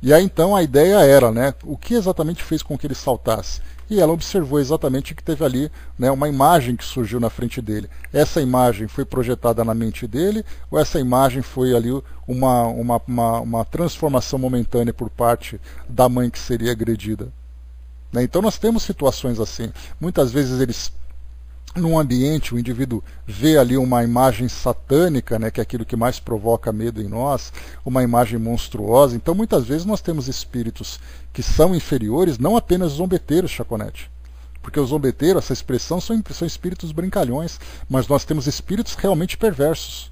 E aí então a ideia era, né, o que exatamente fez com que ele saltasse? E ela observou exatamente que teve ali, né, uma imagem que surgiu na frente dele. Essa imagem foi projetada na mente dele, ou essa imagem foi ali uma transformação momentânea por parte da mãe que seria agredida? Né? Então nós temos situações assim. Muitas vezes num ambiente, o indivíduo vê ali uma imagem satânica, né, que é aquilo que mais provoca medo em nós, uma imagem monstruosa. Então muitas vezes nós temos espíritos que são inferiores, não apenas zombeteiros, Chaconete. Porque os zombeteiros, essa expressão, são espíritos brincalhões, mas nós temos espíritos realmente perversos,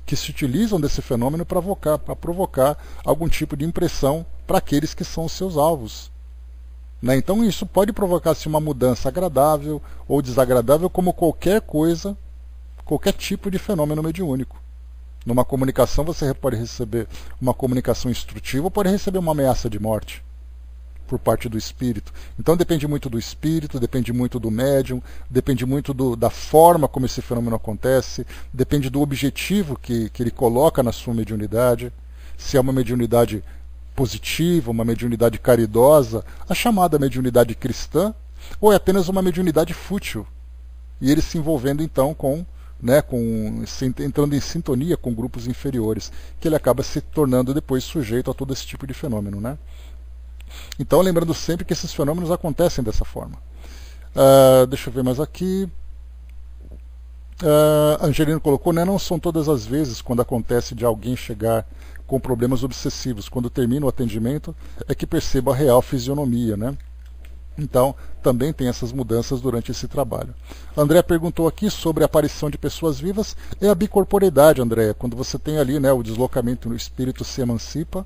que se utilizam desse fenômeno para provocar algum tipo de impressão para aqueles que são os seus alvos. Né? Então isso pode provocar-se uma mudança agradável ou desagradável, como qualquer coisa, qualquer tipo de fenômeno mediúnico. Numa comunicação você pode receber uma comunicação instrutiva ou pode receber uma ameaça de morte por parte do espírito. Então depende muito do espírito, depende muito do médium, depende muito da forma como esse fenômeno acontece, depende do objetivo que ele coloca na sua mediunidade, se é uma mediunidade positiva, uma mediunidade caridosa, a chamada mediunidade cristã, ou é apenas uma mediunidade fútil, e ele se envolvendo então com, né, entrando em sintonia com grupos inferiores, que ele acaba se tornando depois sujeito a todo esse tipo de fenômeno, né? Então, lembrando sempre que esses fenômenos acontecem dessa forma. Deixa eu ver mais aqui. Angelino colocou, né, não são todas as vezes quando acontece de alguém chegar com problemas obsessivos. Quando termina o atendimento é que percebo a real fisionomia, né? Então, também tem essas mudanças durante esse trabalho. André perguntou aqui sobre a aparição de pessoas vivas. É a bicorporeidade, André. Quando você tem ali, né, o deslocamento, o espírito se emancipa,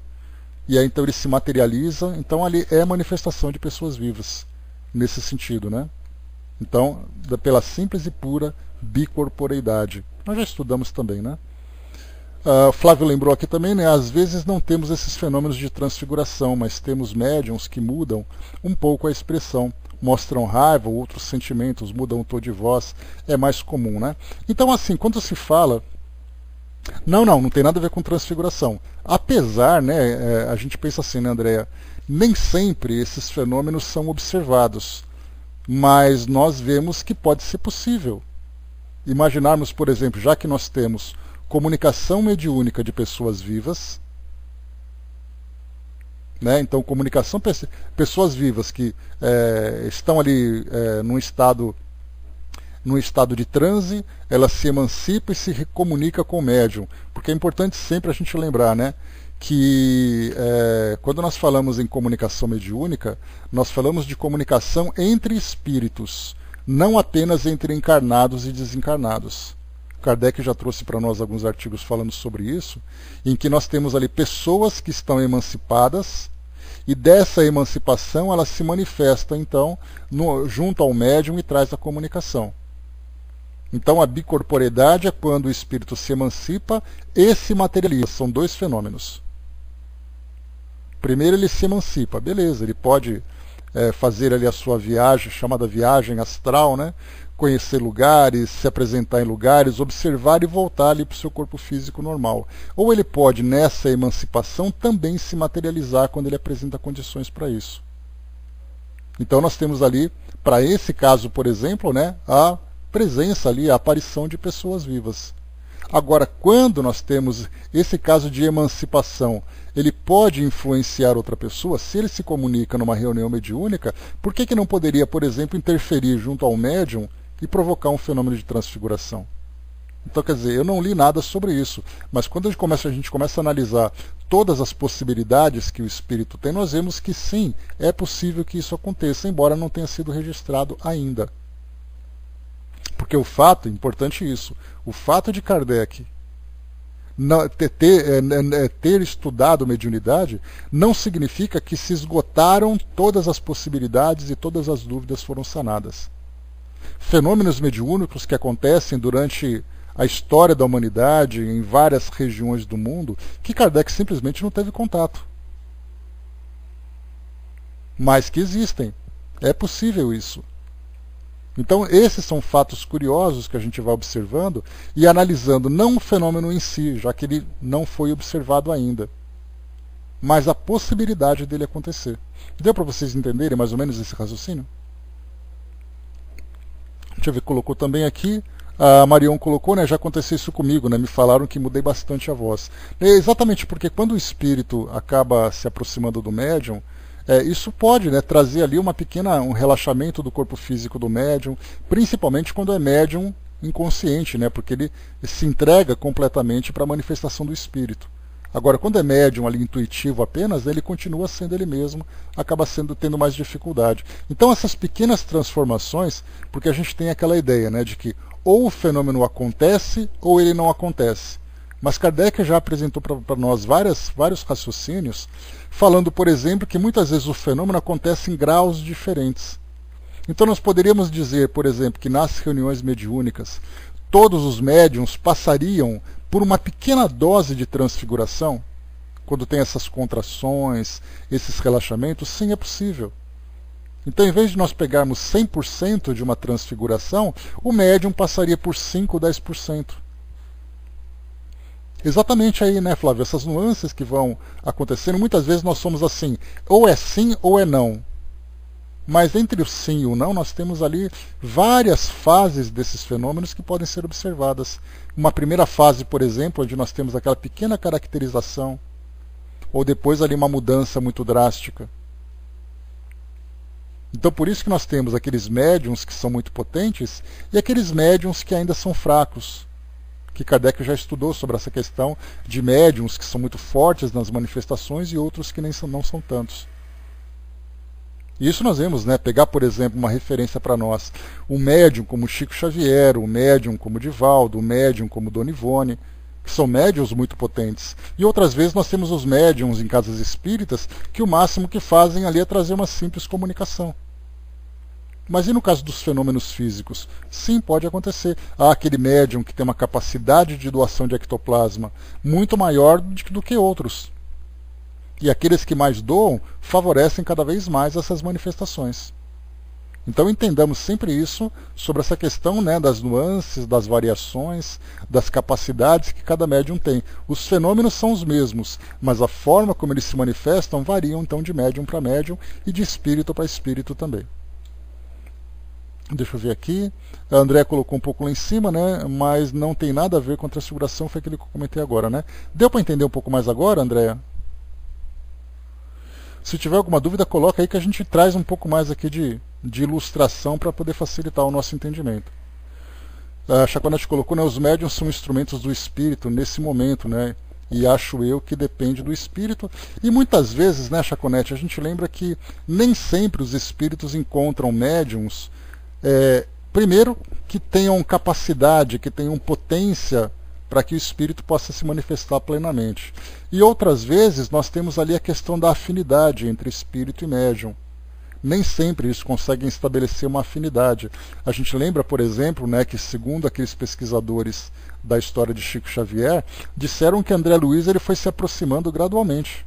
e aí então ele se materializa. Então, ali é a manifestação de pessoas vivas, nesse sentido, né? Então, pela simples e pura bicorporeidade. Nós já estudamos também, né? Flávio lembrou aqui também, né? Às vezes não temos esses fenômenos de transfiguração, mas temos médiums que mudam um pouco a expressão, mostram raiva ou outros sentimentos, mudam o tom de voz, é mais comum, né? Então, assim, quando se fala... Não tem nada a ver com transfiguração. Apesar, né, a gente pensa assim, né, Andréa? Nem sempre esses fenômenos são observados, mas nós vemos que pode ser possível. Imaginarmos, por exemplo, já que nós temos comunicação mediúnica de pessoas vivas, né? Então, comunicação, pessoas vivas que estão ali num estado de transe, ela se emancipa e se recomunica com o médium. Porque é importante sempre a gente lembrar, né, que quando nós falamos em comunicação mediúnica, nós falamos de comunicação entre espíritos, não apenas entre encarnados e desencarnados. Kardec já trouxe para nós alguns artigos falando sobre isso, em que nós temos ali pessoas que estão emancipadas, e dessa emancipação ela se manifesta, então, junto ao médium e traz a comunicação. Então, a bicorporeidade é quando o espírito se emancipa e se materializa. São dois fenômenos. Primeiro, ele se emancipa, beleza, ele pode fazer ali a sua viagem, chamada viagem astral, né? Conhecer lugares, se apresentar em lugares, observar e voltar ali para o seu corpo físico normal. Ou ele pode, nessa emancipação, também se materializar quando ele apresenta condições para isso. Então nós temos ali, para esse caso, por exemplo, né, a presença ali, a aparição de pessoas vivas. Agora, quando nós temos esse caso de emancipação, ele pode influenciar outra pessoa, se ele se comunica numa reunião mediúnica, por que não poderia, por exemplo, interferir junto ao médium e provocar um fenômeno de transfiguração? Então, quer dizer, eu não li nada sobre isso, mas quando a gente começa a analisar todas as possibilidades que o espírito tem, nós vemos que sim, é possível que isso aconteça, embora não tenha sido registrado ainda. Porque o fato, importante isso, o fato de Kardec ter estudado mediunidade não significa que se esgotaram todas as possibilidades e todas as dúvidas foram sanadas. Fenômenos mediúnicos que acontecem durante a história da humanidade em várias regiões do mundo, que Kardec simplesmente não teve contato. Mas que existem. É possível isso. Então, esses são fatos curiosos que a gente vai observando e analisando não o fenômeno em si, já que ele não foi observado ainda, mas a possibilidade dele acontecer. Deu para vocês entenderem mais ou menos esse raciocínio? Deixa eu ver, colocou também aqui, a Marion colocou, né, já aconteceu isso comigo, né, me falaram que mudei bastante a voz. É exatamente porque quando o espírito acaba se aproximando do médium, isso pode, né, trazer ali um relaxamento do corpo físico do médium, principalmente quando é médium inconsciente, né, porque ele se entrega completamente para a manifestação do espírito. Agora, quando é médium ali intuitivo apenas, ele continua sendo ele mesmo, acaba tendo mais dificuldade. Então, essas pequenas transformações, porque a gente tem aquela ideia, né, de que ou o fenômeno acontece ou ele não acontece. Mas Kardec já apresentou para nós vários raciocínios, falando, por exemplo, que muitas vezes o fenômeno acontece em graus diferentes. Então nós poderíamos dizer, por exemplo, que nas reuniões mediúnicas, todos os médiuns passariam por uma pequena dose de transfiguração, quando tem essas contrações, esses relaxamentos. Sim, é possível. Então, em vez de nós pegarmos 100% de uma transfiguração, o médium passaria por 5 ou 10%. Exatamente aí, né, Flávio? Essas nuances que vão acontecendo, muitas vezes nós somos assim, ou é sim ou é não. Mas entre o sim e o não, nós temos ali várias fases desses fenômenos que podem ser observadas. Uma primeira fase, por exemplo, onde nós temos aquela pequena caracterização, ou depois ali uma mudança muito drástica. Então por isso que nós temos aqueles médiums que são muito potentes e aqueles médiums que ainda são fracos. Que Kardec já estudou sobre essa questão de médiums que são muito fortes nas manifestações e outros que não são tantos. Isso nós vemos, né? Pegar, por exemplo, uma referência para nós, um médium como Chico Xavier, um médium como Divaldo, um médium como Dona Ivone, que são médiums muito potentes. E outras vezes nós temos os médiums em casas espíritas que o máximo que fazem ali é trazer uma simples comunicação. Mas e no caso dos fenômenos físicos? Sim, pode acontecer. Há aquele médium que tem uma capacidade de doação de ectoplasma muito maior do que outros. E aqueles que mais doam favorecem cada vez mais essas manifestações. Então entendamos sempre isso sobre essa questão, né, das nuances, das variações, das capacidades que cada médium tem. Os fenômenos são os mesmos, mas a forma como eles se manifestam variam então de médium para médium e de espírito para espírito também. Deixa eu ver aqui. A André colocou um pouco lá em cima, né, mas não tem nada a ver com a transfiguração, foi aquilo que eu comentei agora, né? Deu para entender um pouco mais agora, André? Se tiver alguma dúvida, coloca aí que a gente traz um pouco mais aqui de ilustração para poder facilitar o nosso entendimento. A Chaconete colocou, né, os médiuns são instrumentos do espírito nesse momento, né, e acho eu que depende do espírito. E muitas vezes, né, Chaconete, a gente lembra que nem sempre os espíritos encontram médiuns, primeiro, que tenham capacidade, que tenham potência para que o espírito possa se manifestar plenamente. E outras vezes nós temos ali a questão da afinidade entre espírito e médium. Nem sempre eles conseguem estabelecer uma afinidade. A gente lembra, por exemplo, né, que segundo aqueles pesquisadores da história de Chico Xavier, disseram que André Luiz ele foi se aproximando gradualmente,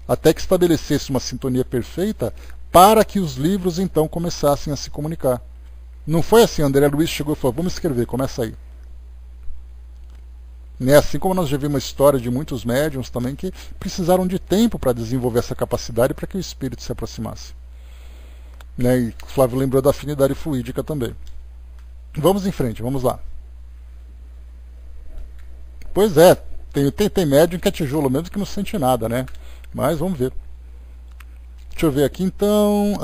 até que estabelecesse uma sintonia perfeita para que os livros então começassem a se comunicar. Não foi assim, André Luiz chegou e falou, vamos escrever, começa aí. Né? Assim como nós já vimos uma história de muitos médiuns também que precisaram de tempo para desenvolver essa capacidade para que o espírito se aproximasse. Né? E Flávio lembrou da afinidade fluídica também. Vamos em frente, vamos lá. Pois é, tem médium que é tijolo mesmo que não sente nada, né? Mas vamos ver. Deixa eu ver aqui então.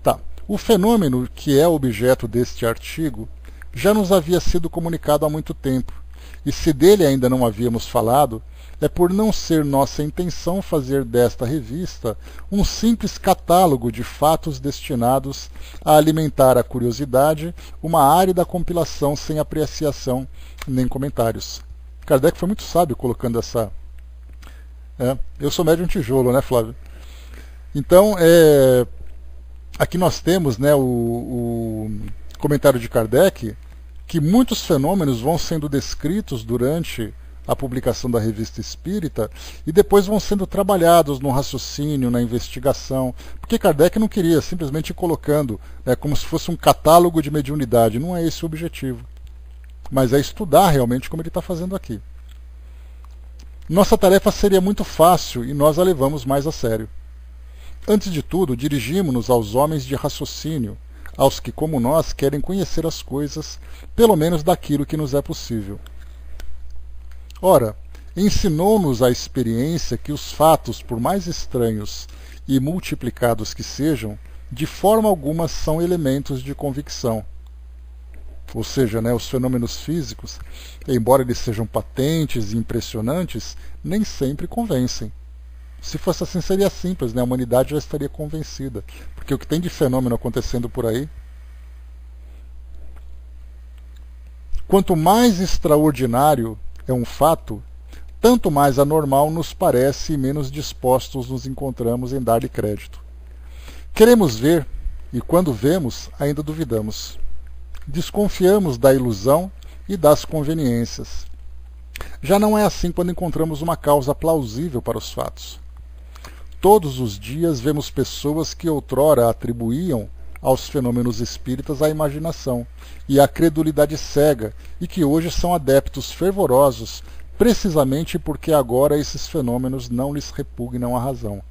Tá. O fenômeno que é objeto deste artigo já nos havia sido comunicado há muito tempo. E se dele ainda não havíamos falado, é por não ser nossa intenção fazer desta revista um simples catálogo de fatos destinados a alimentar a curiosidade, uma árida compilação sem apreciação nem comentários. Kardec foi muito sábio colocando essa... eu sou médium tijolo, né, Flávio? Então, aqui nós temos, né, o comentário de Kardec, que muitos fenômenos vão sendo descritos durante a publicação da Revista Espírita e depois vão sendo trabalhados no raciocínio, na investigação, porque Kardec não queria simplesmente ir colocando como se fosse um catálogo de mediunidade, não é esse o objetivo, mas é estudar realmente como ele está fazendo aqui. Nossa tarefa seria muito fácil e nós a levamos mais a sério. Antes de tudo, dirigimos-nos aos homens de raciocínio, aos que, como nós, querem conhecer as coisas, pelo menos daquilo que nos é possível. Ora, ensinou-nos a experiência que os fatos, por mais estranhos e multiplicados que sejam, de forma alguma são elementos de convicção. Ou seja, né, os fenômenos físicos, embora eles sejam patentes e impressionantes, nem sempre convencem. Se fosse assim, seria simples, né? A humanidade já estaria convencida. Porque o que tem de fenômeno acontecendo por aí... Quanto mais extraordinário é um fato, tanto mais anormal nos parece e menos dispostos nos encontramos em dar-lhe crédito. Queremos ver, e quando vemos, ainda duvidamos. Desconfiamos da ilusão e das conveniências. Já não é assim quando encontramos uma causa plausível para os fatos. Todos os dias vemos pessoas que outrora atribuíam aos fenômenos espíritas a imaginação e a credulidade cega e que hoje são adeptos fervorosos precisamente porque agora esses fenômenos não lhes repugnam a razão.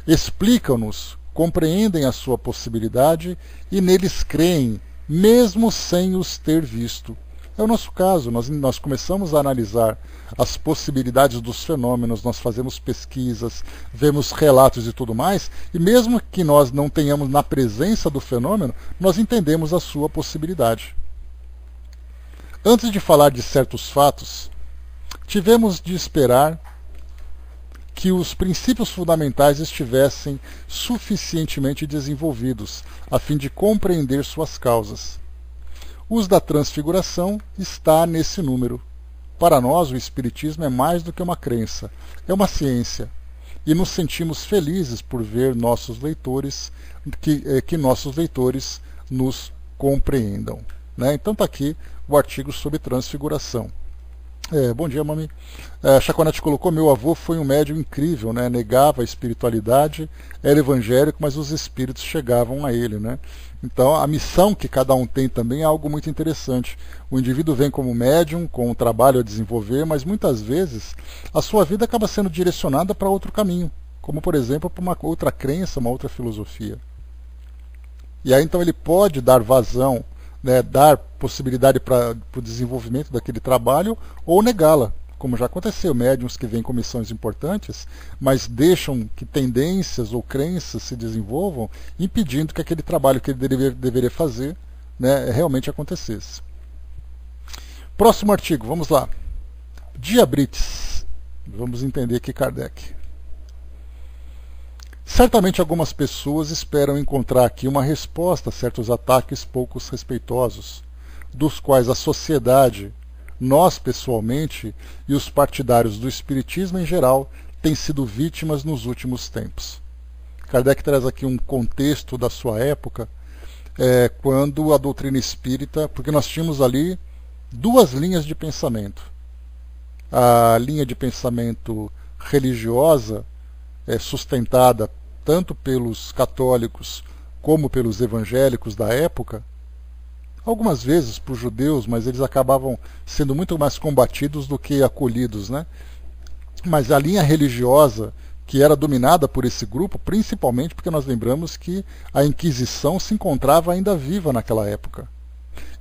Explicam-nos compreendem a sua possibilidade e neles creem, mesmo sem os ter visto. É o nosso caso, nós começamos a analisar as possibilidades dos fenômenos, nós fazemos pesquisas, vemos relatos e tudo mais, e mesmo que nós não tenhamos na presença do fenômeno, nós entendemos a sua possibilidade. Antes de falar de certos fatos, tivemos de esperar que os princípios fundamentais estivessem suficientemente desenvolvidos, a fim de compreender suas causas. Os da transfiguração está nesse número. Para nós, o Espiritismo é mais do que uma crença, é uma ciência. E nos sentimos felizes por ver nossos leitores, que nossos leitores nos compreendam. Né? Então está aqui o artigo sobre transfiguração. Bom dia, mami. Chaconete colocou: meu avô foi um médium incrível, né? Negava a espiritualidade, era evangélico, mas os espíritos chegavam a ele. Né? Então, a missão que cada um tem também é algo muito interessante. O indivíduo vem como médium, com um trabalho a desenvolver, mas muitas vezes a sua vida acaba sendo direcionada para outro caminho, como, por exemplo, para uma outra crença, uma outra filosofia. E aí, então, ele pode dar vazão, né, dar possibilidade para o desenvolvimento daquele trabalho ou negá-la, como já aconteceu, médiuns que vêm com missões importantes, mas deixam que tendências ou crenças se desenvolvam, impedindo que aquele trabalho que ele deveria fazer, né, realmente acontecesse. Próximo artigo, vamos lá. Diabrites. Vamos entender aqui Kardec. Certamente algumas pessoas esperam encontrar aqui uma resposta a certos ataques pouco respeitosos, dos quais a sociedade, nós pessoalmente e os partidários do Espiritismo em geral têm sido vítimas nos últimos tempos. Kardec traz aqui um contexto da sua época, quando a doutrina espírita, porque nós tínhamos ali duas linhas de pensamento. A linha de pensamento religiosa, sustentada tanto pelos católicos como pelos evangélicos da época, algumas vezes para os judeus, mas eles acabavam sendo muito mais combatidos do que acolhidos, né? Mas a linha religiosa, que era dominada por esse grupo, principalmente porque nós lembramos que a Inquisição se encontrava ainda viva naquela época.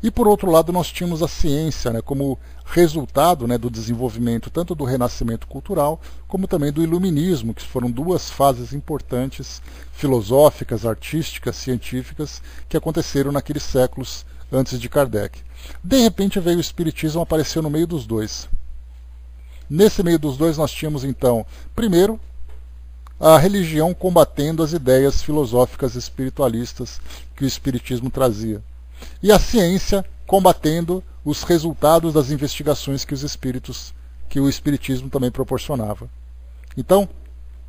E por outro lado nós tínhamos a ciência, né, como resultado, né, do desenvolvimento tanto do renascimento cultural como também do iluminismo, que foram duas fases importantes, filosóficas, artísticas, científicas, que aconteceram naqueles séculos antes de Kardec. De repente veio o Espiritismo, apareceu no meio dos dois. Nesse meio dos dois nós tínhamos então, primeiro, a religião combatendo as ideias filosóficas espiritualistas que o Espiritismo trazia. E a ciência combatendo os resultados das investigações que o Espiritismo também proporcionava. Então,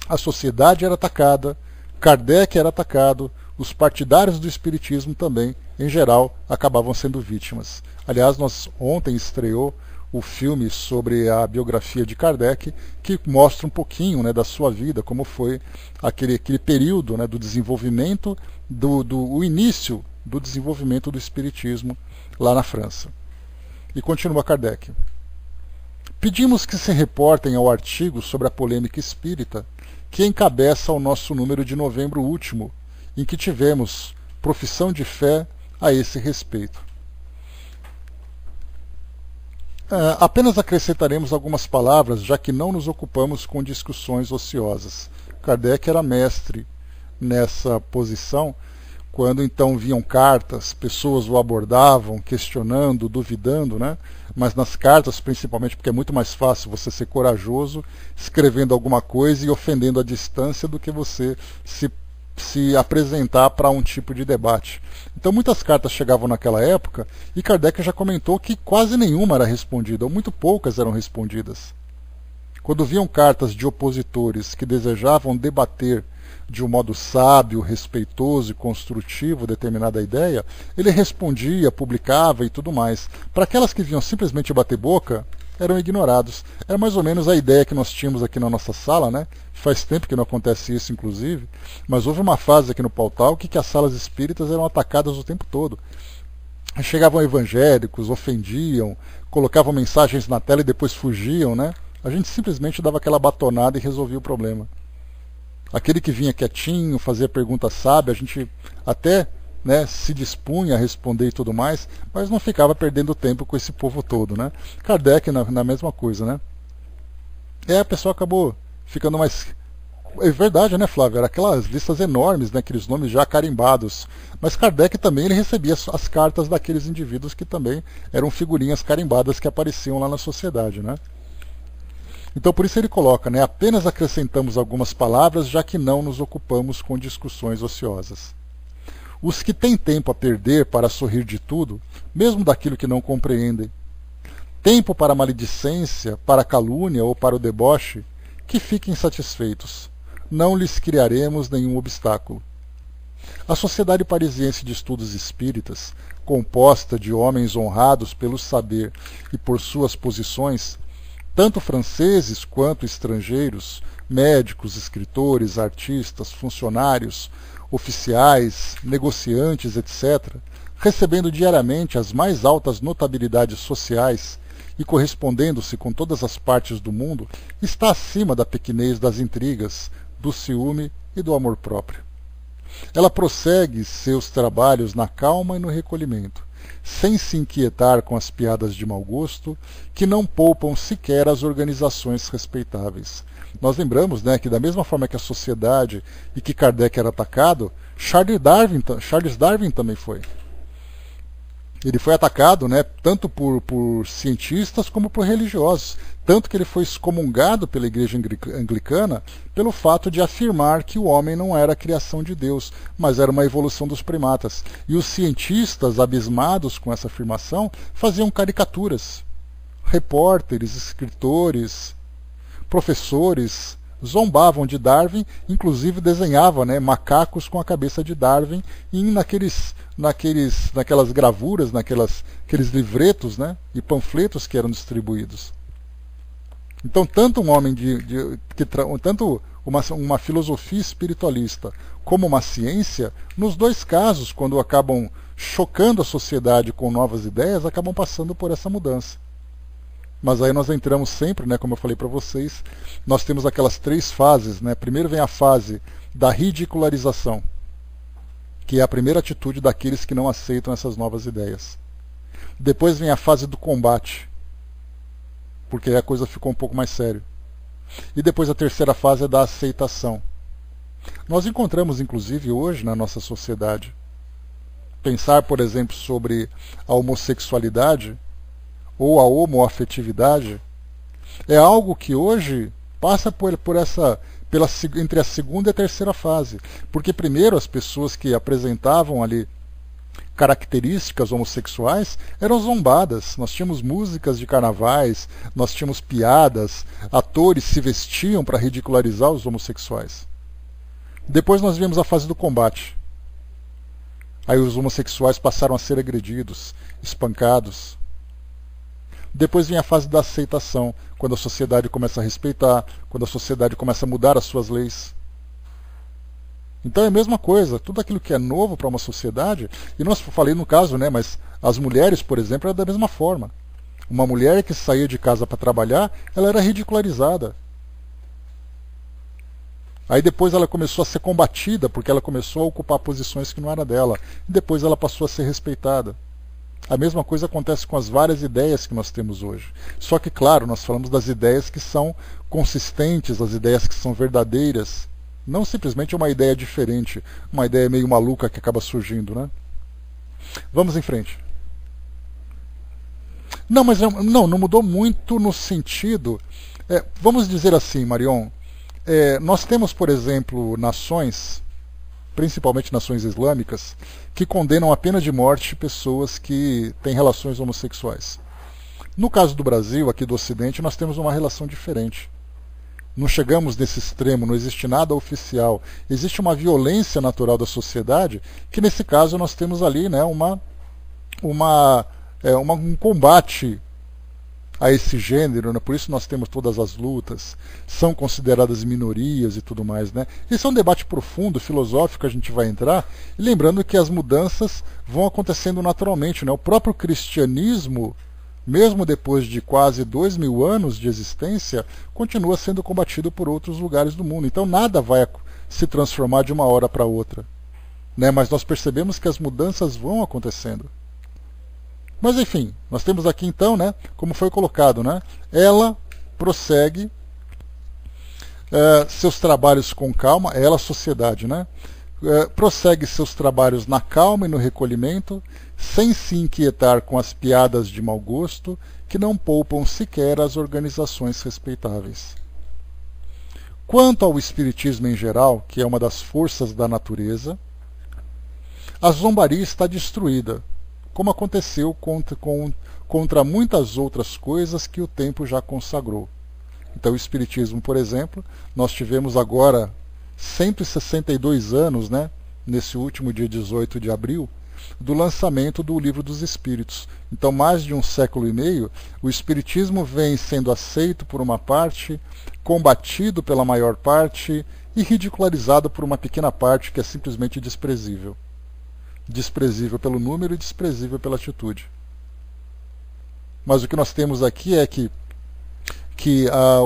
a sociedade era atacada, Kardec era atacado, os partidários do Espiritismo também, em geral, acabavam sendo vítimas. Aliás, ontem estreou o filme sobre a biografia de Kardec, que mostra um pouquinho, né, da sua vida, como foi aquele período, né, do desenvolvimento, o início do desenvolvimento do Espiritismo lá na França. E continua Kardec. Pedimos que se reportem ao artigo sobre a polêmica espírita, que encabeça o nosso número de novembro último, em que tivemos profissão de fé a esse respeito. Apenas acrescentaremos algumas palavras, já que não nos ocupamos com discussões ociosas. Kardec era mestre nessa posição. Quando então viam cartas, pessoas o abordavam, questionando, duvidando, né? Mas nas cartas, principalmente, porque é muito mais fácil você ser corajoso escrevendo alguma coisa e ofendendo à distância do que você se apresentar para um tipo de debate. Então muitas cartas chegavam naquela época e Kardec já comentou que quase nenhuma era respondida, ou muito poucas eram respondidas. Quando viam cartas de opositores que desejavam debater de um modo sábio, respeitoso e construtivo determinada ideia, ele respondia, publicava e tudo mais. Para aquelas que vinham simplesmente bater boca, eram ignorados. Era mais ou menos a ideia que nós tínhamos aqui na nossa sala, né? Faz tempo que não acontece isso, inclusive, mas houve uma fase aqui no Pautal que as salas espíritas eram atacadas o tempo todo. Chegavam evangélicos, ofendiam, colocavam mensagens na tela e depois fugiam, né? A gente simplesmente dava aquela batonada e resolvia o problema. Aquele que vinha quietinho, fazia pergunta sábia, a gente até, né, se dispunha a responder e tudo mais, mas não ficava perdendo tempo com esse povo todo, né? Kardec na mesma coisa, né? A pessoa acabou ficando mais... É verdade, né, Flávio? Era aquelas listas enormes, né, aqueles nomes já carimbados. Mas Kardec também ele recebia as cartas daqueles indivíduos que também eram figurinhas carimbadas que apareciam lá na sociedade, né? Então por isso ele coloca, né, apenas acrescentamos algumas palavras, já que não nos ocupamos com discussões ociosas. Os que têm tempo a perder para sorrir de tudo, mesmo daquilo que não compreendem, tempo para a maledicência, para a calúnia ou para o deboche, que fiquem satisfeitos. Não lhes criaremos nenhum obstáculo. A Sociedade Parisiense de Estudos Espíritas, composta de homens honrados pelo saber e por suas posições, tanto franceses quanto estrangeiros, médicos, escritores, artistas, funcionários, oficiais, negociantes, etc., recebendo diariamente as mais altas notabilidades sociais e correspondendo-se com todas as partes do mundo, está acima da pequenez das intrigas, do ciúme e do amor próprio. Ela prossegue seus trabalhos na calma e no recolhimento, sem se inquietar com as piadas de mau gosto, que não poupam sequer as organizações respeitáveis. Nós lembramos, né, que da mesma forma que a sociedade e que Kardec era atacado, Charles Darwin também foi. Ele foi atacado, né, tanto por cientistas como por religiosos. Tanto que ele foi excomungado pela Igreja Anglicana pelo fato de afirmar que o homem não era a criação de Deus, mas era uma evolução dos primatas. E os cientistas, abismados com essa afirmação, faziam caricaturas. Repórteres, escritores, professores zombavam de Darwin, inclusive desenhavam, né, macacos com a cabeça de Darwin naquelas gravuras, aqueles livretos, né, e panfletos que eram distribuídos. Então, tanto um homem tanto uma filosofia espiritualista como uma ciência, nos dois casos, quando acabam chocando a sociedade com novas ideias, acabam passando por essa mudança. Mas aí nós entramos sempre, né, como eu falei para vocês, nós temos aquelas três fases, né? Primeiro vem a fase da ridicularização, que é a primeira atitude daqueles que não aceitam essas novas ideias. Depois vem a fase do combate, porque aí a coisa ficou um pouco mais séria. E depois a terceira fase é da aceitação. Nós encontramos, inclusive, hoje na nossa sociedade, pensar, por exemplo, sobre a homossexualidade ou a homoafetividade, é algo que hoje passa entre a segunda e a terceira fase. Porque primeiro as pessoas que apresentavam ali características homossexuais eram zombadas. Nós tínhamos músicas de carnavais, nós tínhamos piadas, atores se vestiam para ridicularizar os homossexuais. Depois nós vimos a fase do combate. Aí os homossexuais passaram a ser agredidos, espancados. Depois vem a fase da aceitação, quando a sociedade começa a respeitar, quando a sociedade começa a mudar as suas leis. Então é a mesma coisa, tudo aquilo que é novo para uma sociedade, e nós falei no caso, né, mas as mulheres, por exemplo, eram da mesma forma. Uma mulher que saía de casa para trabalhar, ela era ridicularizada. Aí depois ela começou a ser combatida, porque ela começou a ocupar posições que não eram dela. E depois ela passou a ser respeitada. A mesma coisa acontece com as várias ideias que nós temos hoje. Só que, claro, nós falamos das ideias que são consistentes, as ideias que são verdadeiras. Não simplesmente uma ideia diferente, uma ideia meio maluca que acaba surgindo, né? Vamos em frente. Não, mas não mudou muito no sentido... vamos dizer assim, Marion, nós temos, por exemplo, nações, principalmente nações islâmicas, que condenam a pena de morte pessoas que têm relações homossexuais. No caso do Brasil, aqui do Ocidente, nós temos uma relação diferente. Não chegamos nesse extremo, não existe nada oficial. Existe uma violência natural da sociedade, que nesse caso nós temos ali, né, um combate a esse gênero, né? Por isso nós temos todas as lutas, são consideradas minorias e tudo mais, né? Esse é um debate profundo, filosófico, que a gente vai entrar, e lembrando que as mudanças vão acontecendo naturalmente, né? O próprio cristianismo, mesmo depois de quase 2000 anos de existência, continua sendo combatido por outros lugares do mundo. Então nada vai se transformar de uma hora para outra, né? Mas nós percebemos que as mudanças vão acontecendo. Mas enfim, nós temos aqui então, né, como foi colocado, né, ela prossegue seus trabalhos com calma, ela, a sociedade, né, prossegue seus trabalhos na calma e no recolhimento, sem se inquietar com as piadas de mau gosto que não poupam sequer as organizações respeitáveis. Quanto ao espiritismo em geral, que é uma das forças da natureza, a zombaria está destruída, como aconteceu contra muitas outras coisas que o tempo já consagrou. Então, o espiritismo, por exemplo, nós tivemos agora 162 anos, né, nesse último dia 18 de abril, do lançamento do Livro dos Espíritos. Então, mais de um século e meio, o espiritismo vem sendo aceito por uma parte, combatido pela maior parte e ridicularizado por uma pequena parte que é simplesmente desprezível. Desprezível pelo número e desprezível pela atitude. Mas o que nós temos aqui é que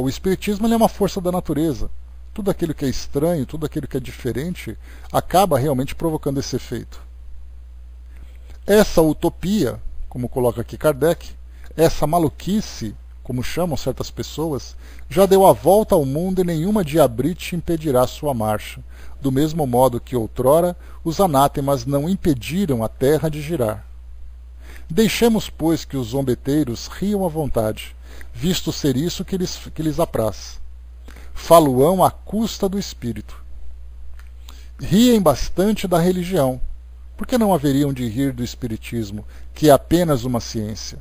o espiritismo é uma força da natureza. Tudo aquilo que é estranho, tudo aquilo que é diferente, acaba realmente provocando esse efeito. Essa utopia, como coloca aqui Kardec, essa maluquice, como chamam certas pessoas, já deu a volta ao mundo e nenhuma diabrite impedirá sua marcha, do mesmo modo que outrora os anátemas não impediram a terra de girar. Deixemos, pois, que os zombeteiros riam à vontade, visto ser isso que lhes apraz. Falo-ão à custa do espírito. Riem bastante da religião. Por que não haveriam de rir do espiritismo, que é apenas uma ciência?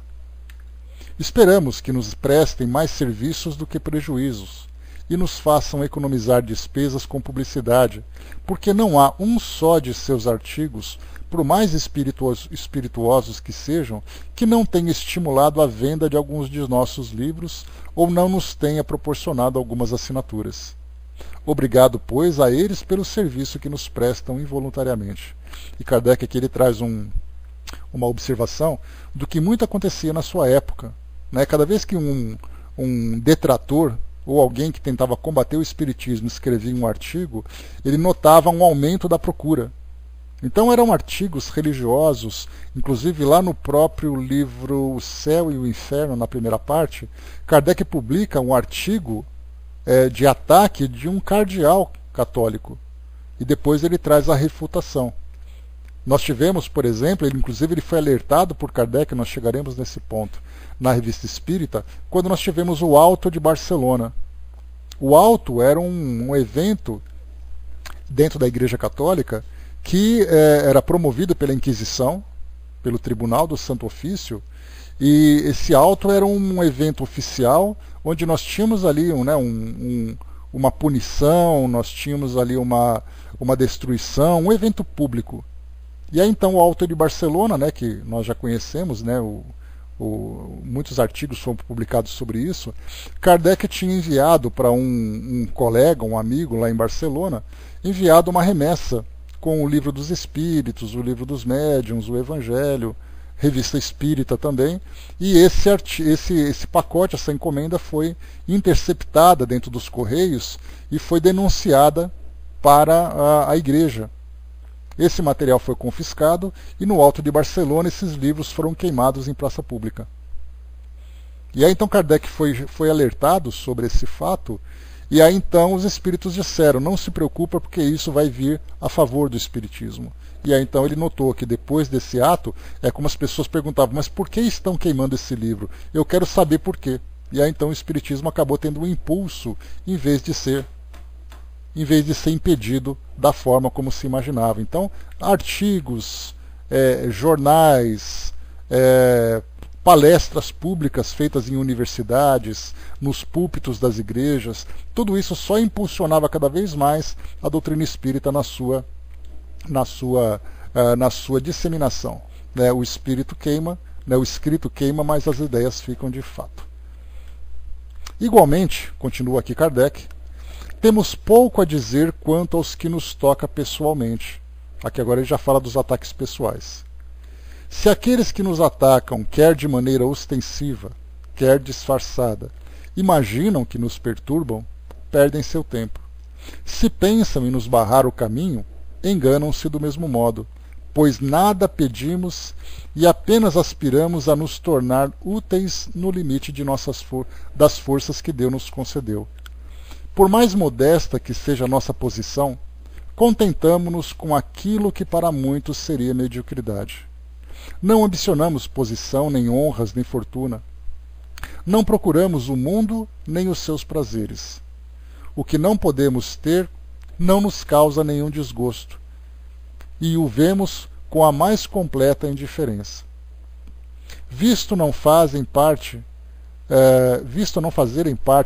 Esperamos que nos prestem mais serviços do que prejuízos e nos façam economizar despesas com publicidade, porque não há um só de seus artigos, por mais espirituosos que sejam, que não tenha estimulado a venda de alguns de nossos livros ou não nos tenha proporcionado algumas assinaturas. Obrigado, pois, a eles pelo serviço que nos prestam involuntariamente. E Kardec aqui ele traz uma observação do que muito acontecia na sua época. Né? Cada vez que um detrator ou alguém que tentava combater o espiritismo escrevia um artigo, ele notava um aumento da procura. Então eram artigos religiosos, inclusive lá no próprio livro O Céu e o Inferno, na primeira parte, Kardec publica um artigo de ataque de um cardeal católico. E depois ele traz a refutação. Nós tivemos, por exemplo, ele foi alertado por Kardec, nós chegaremos nesse ponto, na Revista Espírita, quando nós tivemos o Auto de Barcelona. O Auto era um evento dentro da Igreja Católica que era promovido pela Inquisição, pelo Tribunal do Santo Ofício, e esse auto era um evento oficial, onde nós tínhamos ali uma punição, nós tínhamos ali uma destruição, um evento público. E aí então o Auto de Barcelona, né, que nós já conhecemos, né, muitos artigos foram publicados sobre isso, Kardec tinha enviado para um colega, um amigo lá em Barcelona, enviado uma remessa com o Livro dos Espíritos, o Livro dos Médiuns, o Evangelho, Revista Espírita também, e esse pacote, essa encomenda foi interceptada dentro dos Correios e foi denunciada para a Igreja. Esse material foi confiscado e no Auto de Barcelona esses livros foram queimados em praça pública. E aí então Kardec foi alertado sobre esse fato, e aí então os espíritos disseram, não se preocupa porque isso vai vir a favor do espiritismo. E aí então ele notou que depois desse ato, como as pessoas perguntavam, mas por que estão queimando esse livro? Eu quero saber por quê. E aí então o espiritismo acabou tendo um impulso em vez de ser impedido da forma como se imaginava. Então, artigos, jornais, palestras públicas feitas em universidades, nos púlpitos das igrejas, tudo isso só impulsionava cada vez mais a doutrina espírita na sua disseminação. O espírito queima, o escrito queima, mas as ideias ficam de fato. Igualmente, continua aqui Kardec, temos pouco a dizer quanto aos que nos toca pessoalmente. Aqui agora ele já fala dos ataques pessoais. Se aqueles que nos atacam, quer de maneira ostensiva, quer disfarçada, imaginam que nos perturbam, perdem seu tempo. Se pensam em nos barrar o caminho, enganam-se do mesmo modo, pois nada pedimos e apenas aspiramos a nos tornar úteis no limite de das forças que Deus nos concedeu. Por mais modesta que seja a nossa posição, contentamo-nos com aquilo que para muitos seria mediocridade. Não ambicionamos posição, nem honras, nem fortuna. Não procuramos o mundo, nem os seus prazeres. O que não podemos ter não nos causa nenhum desgosto, e o vemos com a mais completa indiferença. Visto não fazerem parte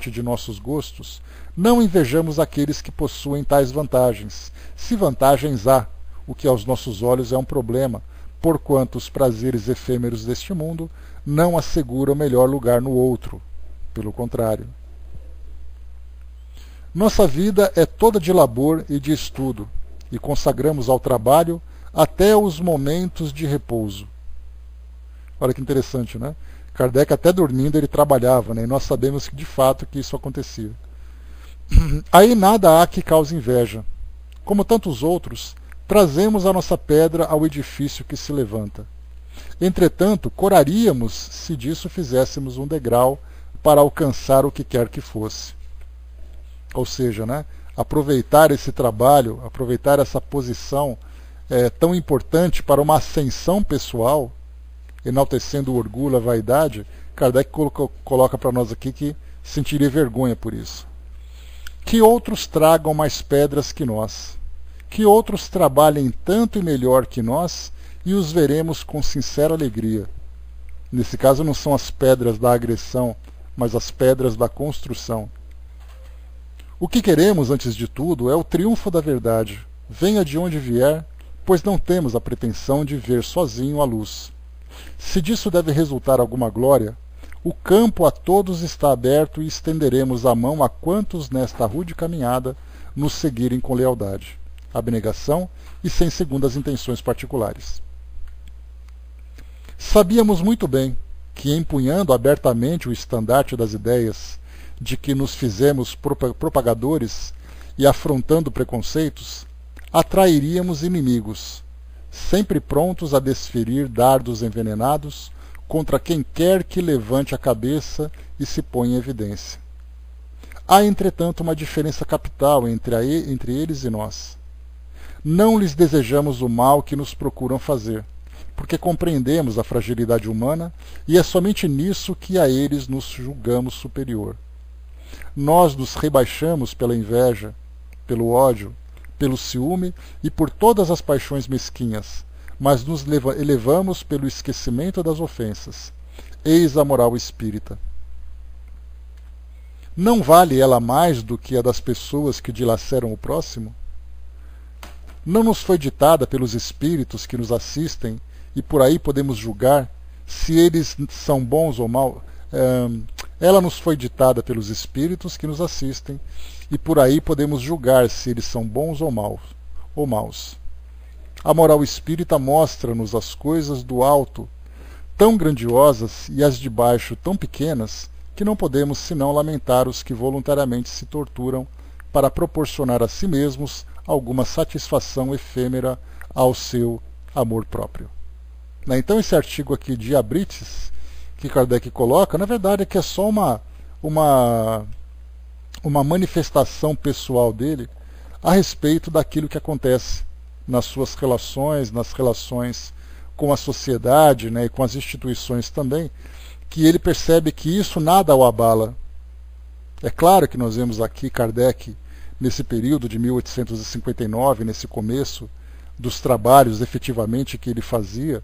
de nossos gostos, não invejamos aqueles que possuem tais vantagens, se vantagens há, o que aos nossos olhos é um problema, porquanto os prazeres efêmeros deste mundo não asseguram melhor lugar no outro. Pelo contrário. Nossa vida é toda de labor e de estudo, e consagramos ao trabalho até os momentos de repouso. Olha que interessante, né? Kardec, até dormindo, ele trabalhava, né? E nós sabemos de fato que isso acontecia. Aí nada há que cause inveja. Como tantos outros, trazemos a nossa pedra ao edifício que se levanta. Entretanto, coraríamos se disso fizéssemos um degrau para alcançar o que quer que fosse. Ou seja, né, aproveitar esse trabalho, aproveitar essa posição tão importante para uma ascensão pessoal, enaltecendo o orgulho, a vaidade, Kardec coloca para nós aqui que sentiria vergonha por isso. Que outros tragam mais pedras que nós, que outros trabalhem tanto e melhor que nós, e os veremos com sincera alegria. Nesse caso não são as pedras da agressão, mas as pedras da construção. O que queremos, antes de tudo, é o triunfo da verdade, venha de onde vier, pois não temos a pretensão de ver sozinho a luz. Se disso deve resultar alguma glória, o campo a todos está aberto e estenderemos a mão a quantos nesta rude caminhada nos seguirem com lealdade, abnegação e sem segundas intenções particulares. Sabíamos muito bem que, empunhando abertamente o estandarte das ideias de que nos fizemos propagadores e afrontando preconceitos, atrairíamos inimigos, sempre prontos a desferir dardos envenenados contra quem quer que levante a cabeça e se ponha em evidência. Há, entretanto, uma diferença capital entre eles e nós. Não lhes desejamos o mal que nos procuram fazer, porque compreendemos a fragilidade humana e é somente nisso que a eles nos julgamos superior. Nós nos rebaixamos pela inveja, pelo ódio, pelo ciúme e por todas as paixões mesquinhas, mas nos elevamos pelo esquecimento das ofensas. Eis a moral espírita. Não vale ela mais do que a das pessoas que dilaceram o próximo? Não nos foi ditada pelos espíritos que nos assistem e por aí podemos julgar se eles são bons ou maus? Ela nos foi ditada pelos espíritos que nos assistem e por aí podemos julgar se eles são bons ou maus. A moral espírita mostra-nos as coisas do alto tão grandiosas e as de baixo tão pequenas que não podemos senão lamentar os que voluntariamente se torturam para proporcionar a si mesmos alguma satisfação efêmera ao seu amor próprio. Então esse artigo aqui de Abrites, que Kardec coloca, na verdade é que é só uma manifestação pessoal dele a respeito daquilo que acontece nas suas relações, nas relações com a sociedade, né, e com as instituições também, que ele percebe que isso nada o abala. É claro que nós vemos aqui Kardec, nesse período de 1859, nesse começo dos trabalhos efetivamente que ele fazia,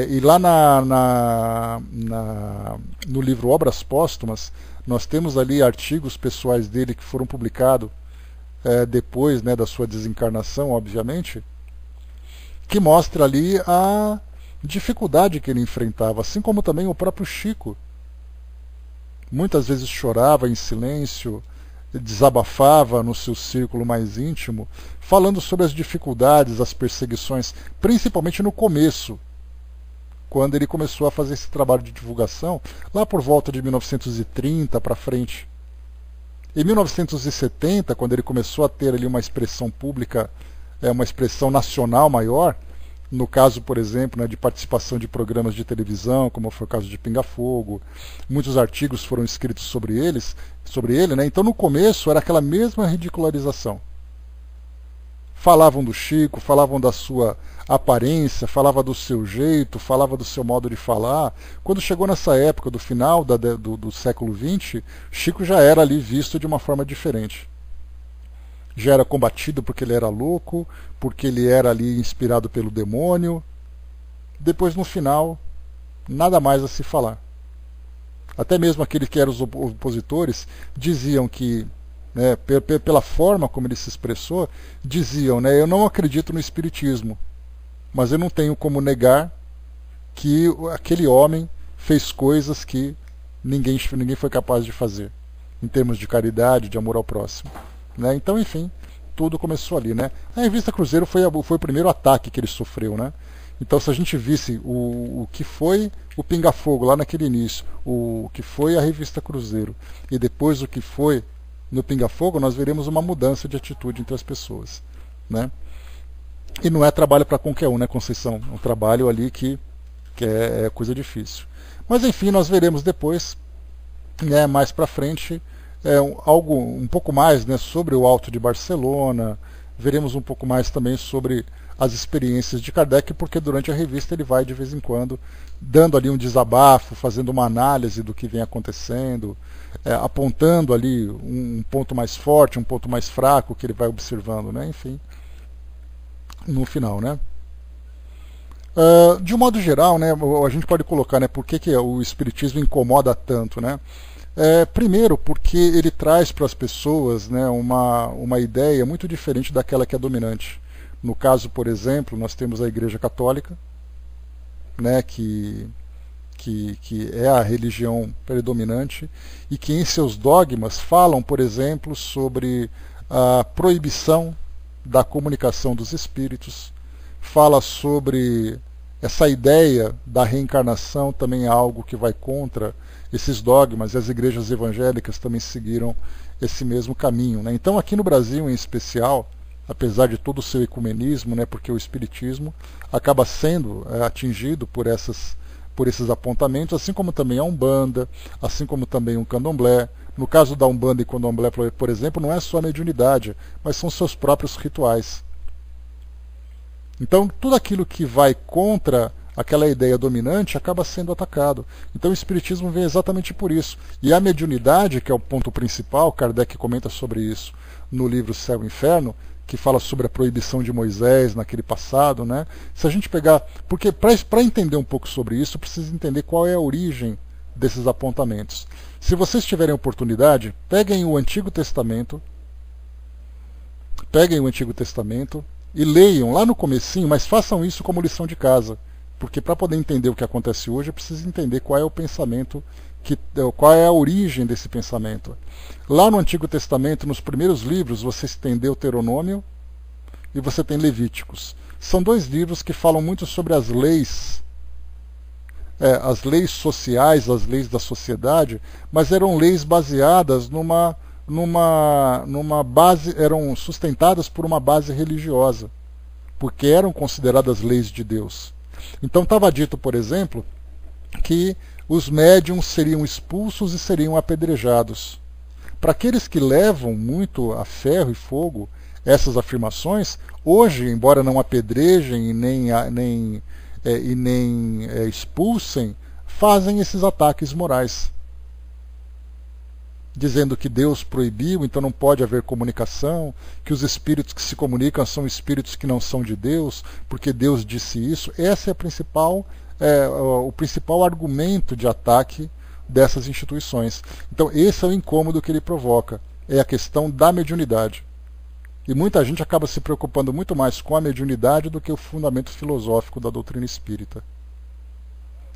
e lá no livro Obras Póstumas, nós temos ali artigos pessoais dele que foram publicados depois, né, da sua desencarnação, obviamente, que mostra ali a dificuldade que ele enfrentava, assim como também o próprio Chico. Muitas vezes chorava em silêncio, desabafava no seu círculo mais íntimo, falando sobre as dificuldades, as perseguições, principalmente no começo, quando ele começou a fazer esse trabalho de divulgação, lá por volta de 1930 para frente. Em 1970, quando ele começou a ter ali uma expressão pública, uma expressão nacional maior, no caso, por exemplo, né, de participação de programas de televisão, como foi o caso de Pinga Fogo, muitos artigos foram escritos sobre ele, né? Então no começo era aquela mesma ridicularização. Falavam do Chico, falavam da sua aparência, falava do seu jeito, falava do seu modo de falar. Quando chegou nessa época, do final do século XX, Chico já era ali visto de uma forma diferente. Já era combatido porque ele era louco, porque ele era ali inspirado pelo demônio. Depois, no final, nada mais a se falar. Até mesmo aqueles que eram os opositores diziam que, né, pela forma como ele se expressou, diziam, né, eu não acredito no espiritismo, mas eu não tenho como negar que aquele homem fez coisas que ninguém foi capaz de fazer, em termos de caridade, de amor ao próximo. Né? Então, enfim, tudo começou ali. Né? A revista Cruzeiro foi o primeiro ataque que ele sofreu. Né? Então, se a gente visse o que foi o Pinga Fogo lá naquele início, o que foi a revista Cruzeiro, e depois o que foi no Pinga Fogo, nós veremos uma mudança de atitude entre as pessoas. Né? E não é trabalho para qualquer um, né, Conceição? É um trabalho ali que é coisa difícil. Mas, enfim, nós veremos depois, né, mais para frente, algo um pouco mais, né, sobre o Alto de Barcelona. Veremos um pouco mais também sobre as experiências de Kardec, porque durante a revista ele vai de vez em quando dando ali um desabafo, fazendo uma análise do que vem acontecendo, apontando ali um ponto mais forte, um ponto mais fraco que ele vai observando, né? Enfim, no final, né? De um modo geral, né, a gente pode colocar, né, por que o Espiritismo incomoda tanto, né? Primeiro, porque ele traz para as pessoas, né, uma ideia muito diferente daquela que é dominante. No caso, por exemplo, nós temos a Igreja Católica, né, que é a religião predominante e que em seus dogmas falam, por exemplo, sobre a proibição da comunicação dos espíritos, fala sobre essa ideia da reencarnação, também é algo que vai contra esses dogmas, e as igrejas evangélicas também seguiram esse mesmo caminho. Né? Então, aqui no Brasil, em especial, apesar de todo o seu ecumenismo, né, porque o espiritismo acaba sendo atingido por esses apontamentos, assim como também a Umbanda, assim como também o Candomblé. No caso da Umbanda e Candomblé, por exemplo, não é só a mediunidade, mas são seus próprios rituais. Então, tudo aquilo que vai contra aquela ideia dominante acaba sendo atacado. Então o Espiritismo vem exatamente por isso. E a mediunidade, que é o ponto principal, Kardec comenta sobre isso no livro Céu e Inferno, que fala sobre a proibição de Moisés naquele passado, né? Se a gente pegar... Porque para entender um pouco sobre isso, precisa entender qual é a origem desses apontamentos. Se vocês tiverem oportunidade, peguem o Antigo Testamento e leiam lá no comecinho, mas façam isso como lição de casa. Porque para poder entender o que acontece hoje, é preciso entender qual é o pensamento, qual é a origem desse pensamento. Lá no Antigo Testamento, nos primeiros livros, você tem Deuteronômio e você tem Levíticos. São dois livros que falam muito sobre as leis sociais, as leis da sociedade, mas eram leis baseadas numa base, eram sustentadas por uma base religiosa, porque eram consideradas leis de Deus. Então estava dito, por exemplo, que os médiuns seriam expulsos e seriam apedrejados. Para aqueles que levam muito a ferro e fogo essas afirmações, hoje, embora não apedrejem e nem expulsem, fazem esses ataques morais, dizendo que Deus proibiu, então não pode haver comunicação, que os espíritos que se comunicam são espíritos que não são de Deus, porque Deus disse isso. Esse é o principal argumento de ataque dessas instituições. Então esse é o incômodo que ele provoca, é a questão da mediunidade. E muita gente acaba se preocupando muito mais com a mediunidade do que o fundamento filosófico da doutrina espírita.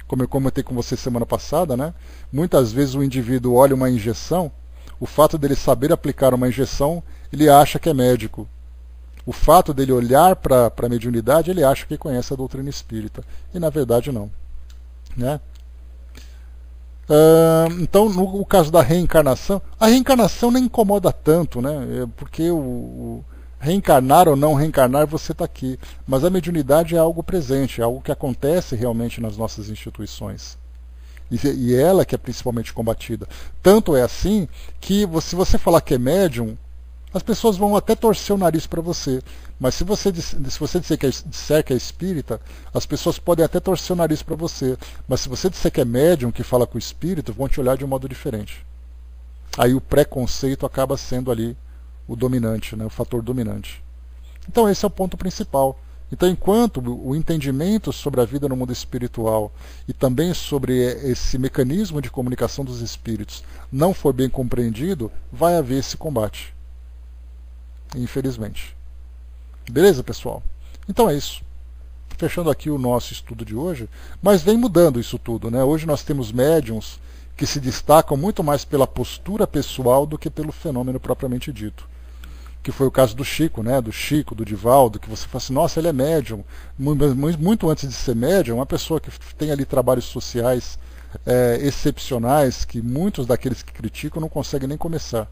Como eu comentei com você semana passada, né? Muitas vezes o indivíduo olha uma injeção, o fato dele saber aplicar uma injeção, ele acha que é médico. O fato dele olhar para a mediunidade, ele acha que conhece a doutrina espírita. E na verdade não. Né? Então, no caso da reencarnação, a reencarnação nem incomoda tanto, né? Porque o reencarnar ou não reencarnar, você está aqui. Mas a mediunidade é algo presente, é algo que acontece realmente nas nossas instituições. E ela que é principalmente combatida. Tanto é assim que, se você falar que é médium, as pessoas vão até torcer o nariz para você. Mas se você disser que é espírita, as pessoas podem até torcer o nariz para você. Mas se você disser que é médium, que fala com o espírito, vão te olhar de um modo diferente. Aí o preconceito acaba sendo ali o dominante, né, o fator dominante. Então esse é o ponto principal. Então, enquanto o entendimento sobre a vida no mundo espiritual e também sobre esse mecanismo de comunicação dos espíritos não for bem compreendido, vai haver esse combate. Infelizmente. Beleza, pessoal? Então é isso. Fechando aqui o nosso estudo de hoje, mas vem mudando isso tudo, né? Hoje nós temos médiums que se destacam muito mais pela postura pessoal do que pelo fenômeno propriamente dito. Que foi o caso do Chico, né? Do Chico, do Divaldo, que você fala assim, nossa, ele é médium. Muito antes de ser médium, uma pessoa que tem ali trabalhos sociais excepcionais, que muitos daqueles que criticam não conseguem nem começar.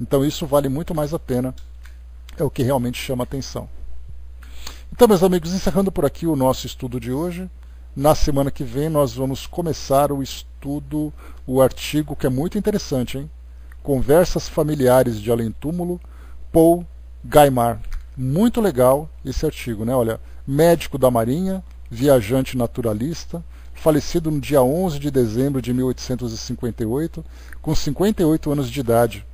Então isso vale muito mais a pena, é o que realmente chama a atenção. Então, meus amigos, encerrando por aqui o nosso estudo de hoje. Na semana que vem nós vamos começar o estudo, o artigo que é muito interessante, hein? Conversas Familiares de Além-Túmulo, Paul Gaimard. Muito legal esse artigo, né? Olha, médico da Marinha, viajante naturalista, falecido no dia 11 de dezembro de 1858, com 58 anos de idade.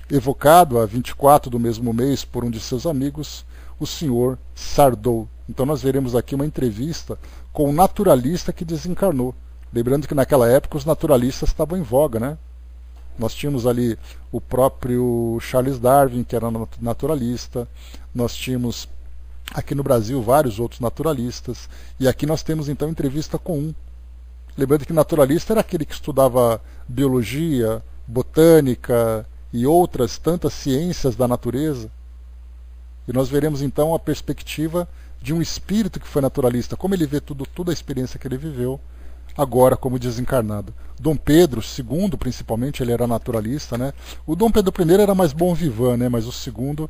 Evocado a 24 do mesmo mês por um de seus amigos, o Sr. Sardou. Então nós veremos aqui uma entrevista com um naturalista que desencarnou. Lembrando que naquela época os naturalistas estavam em voga, né? Nós tínhamos ali o próprio Charles Darwin, que era naturalista. Nós tínhamos aqui no Brasil vários outros naturalistas. E aqui nós temos então entrevista com um. Lembrando que naturalista era aquele que estudava biologia, botânica e outras tantas ciências da natureza. E nós veremos então a perspectiva de um espírito que foi naturalista, como ele vê toda a experiência que ele viveu, agora como desencarnado. Dom Pedro II, principalmente, ele era naturalista, né? O Dom Pedro I era mais bon vivant, né? Mas o segundo,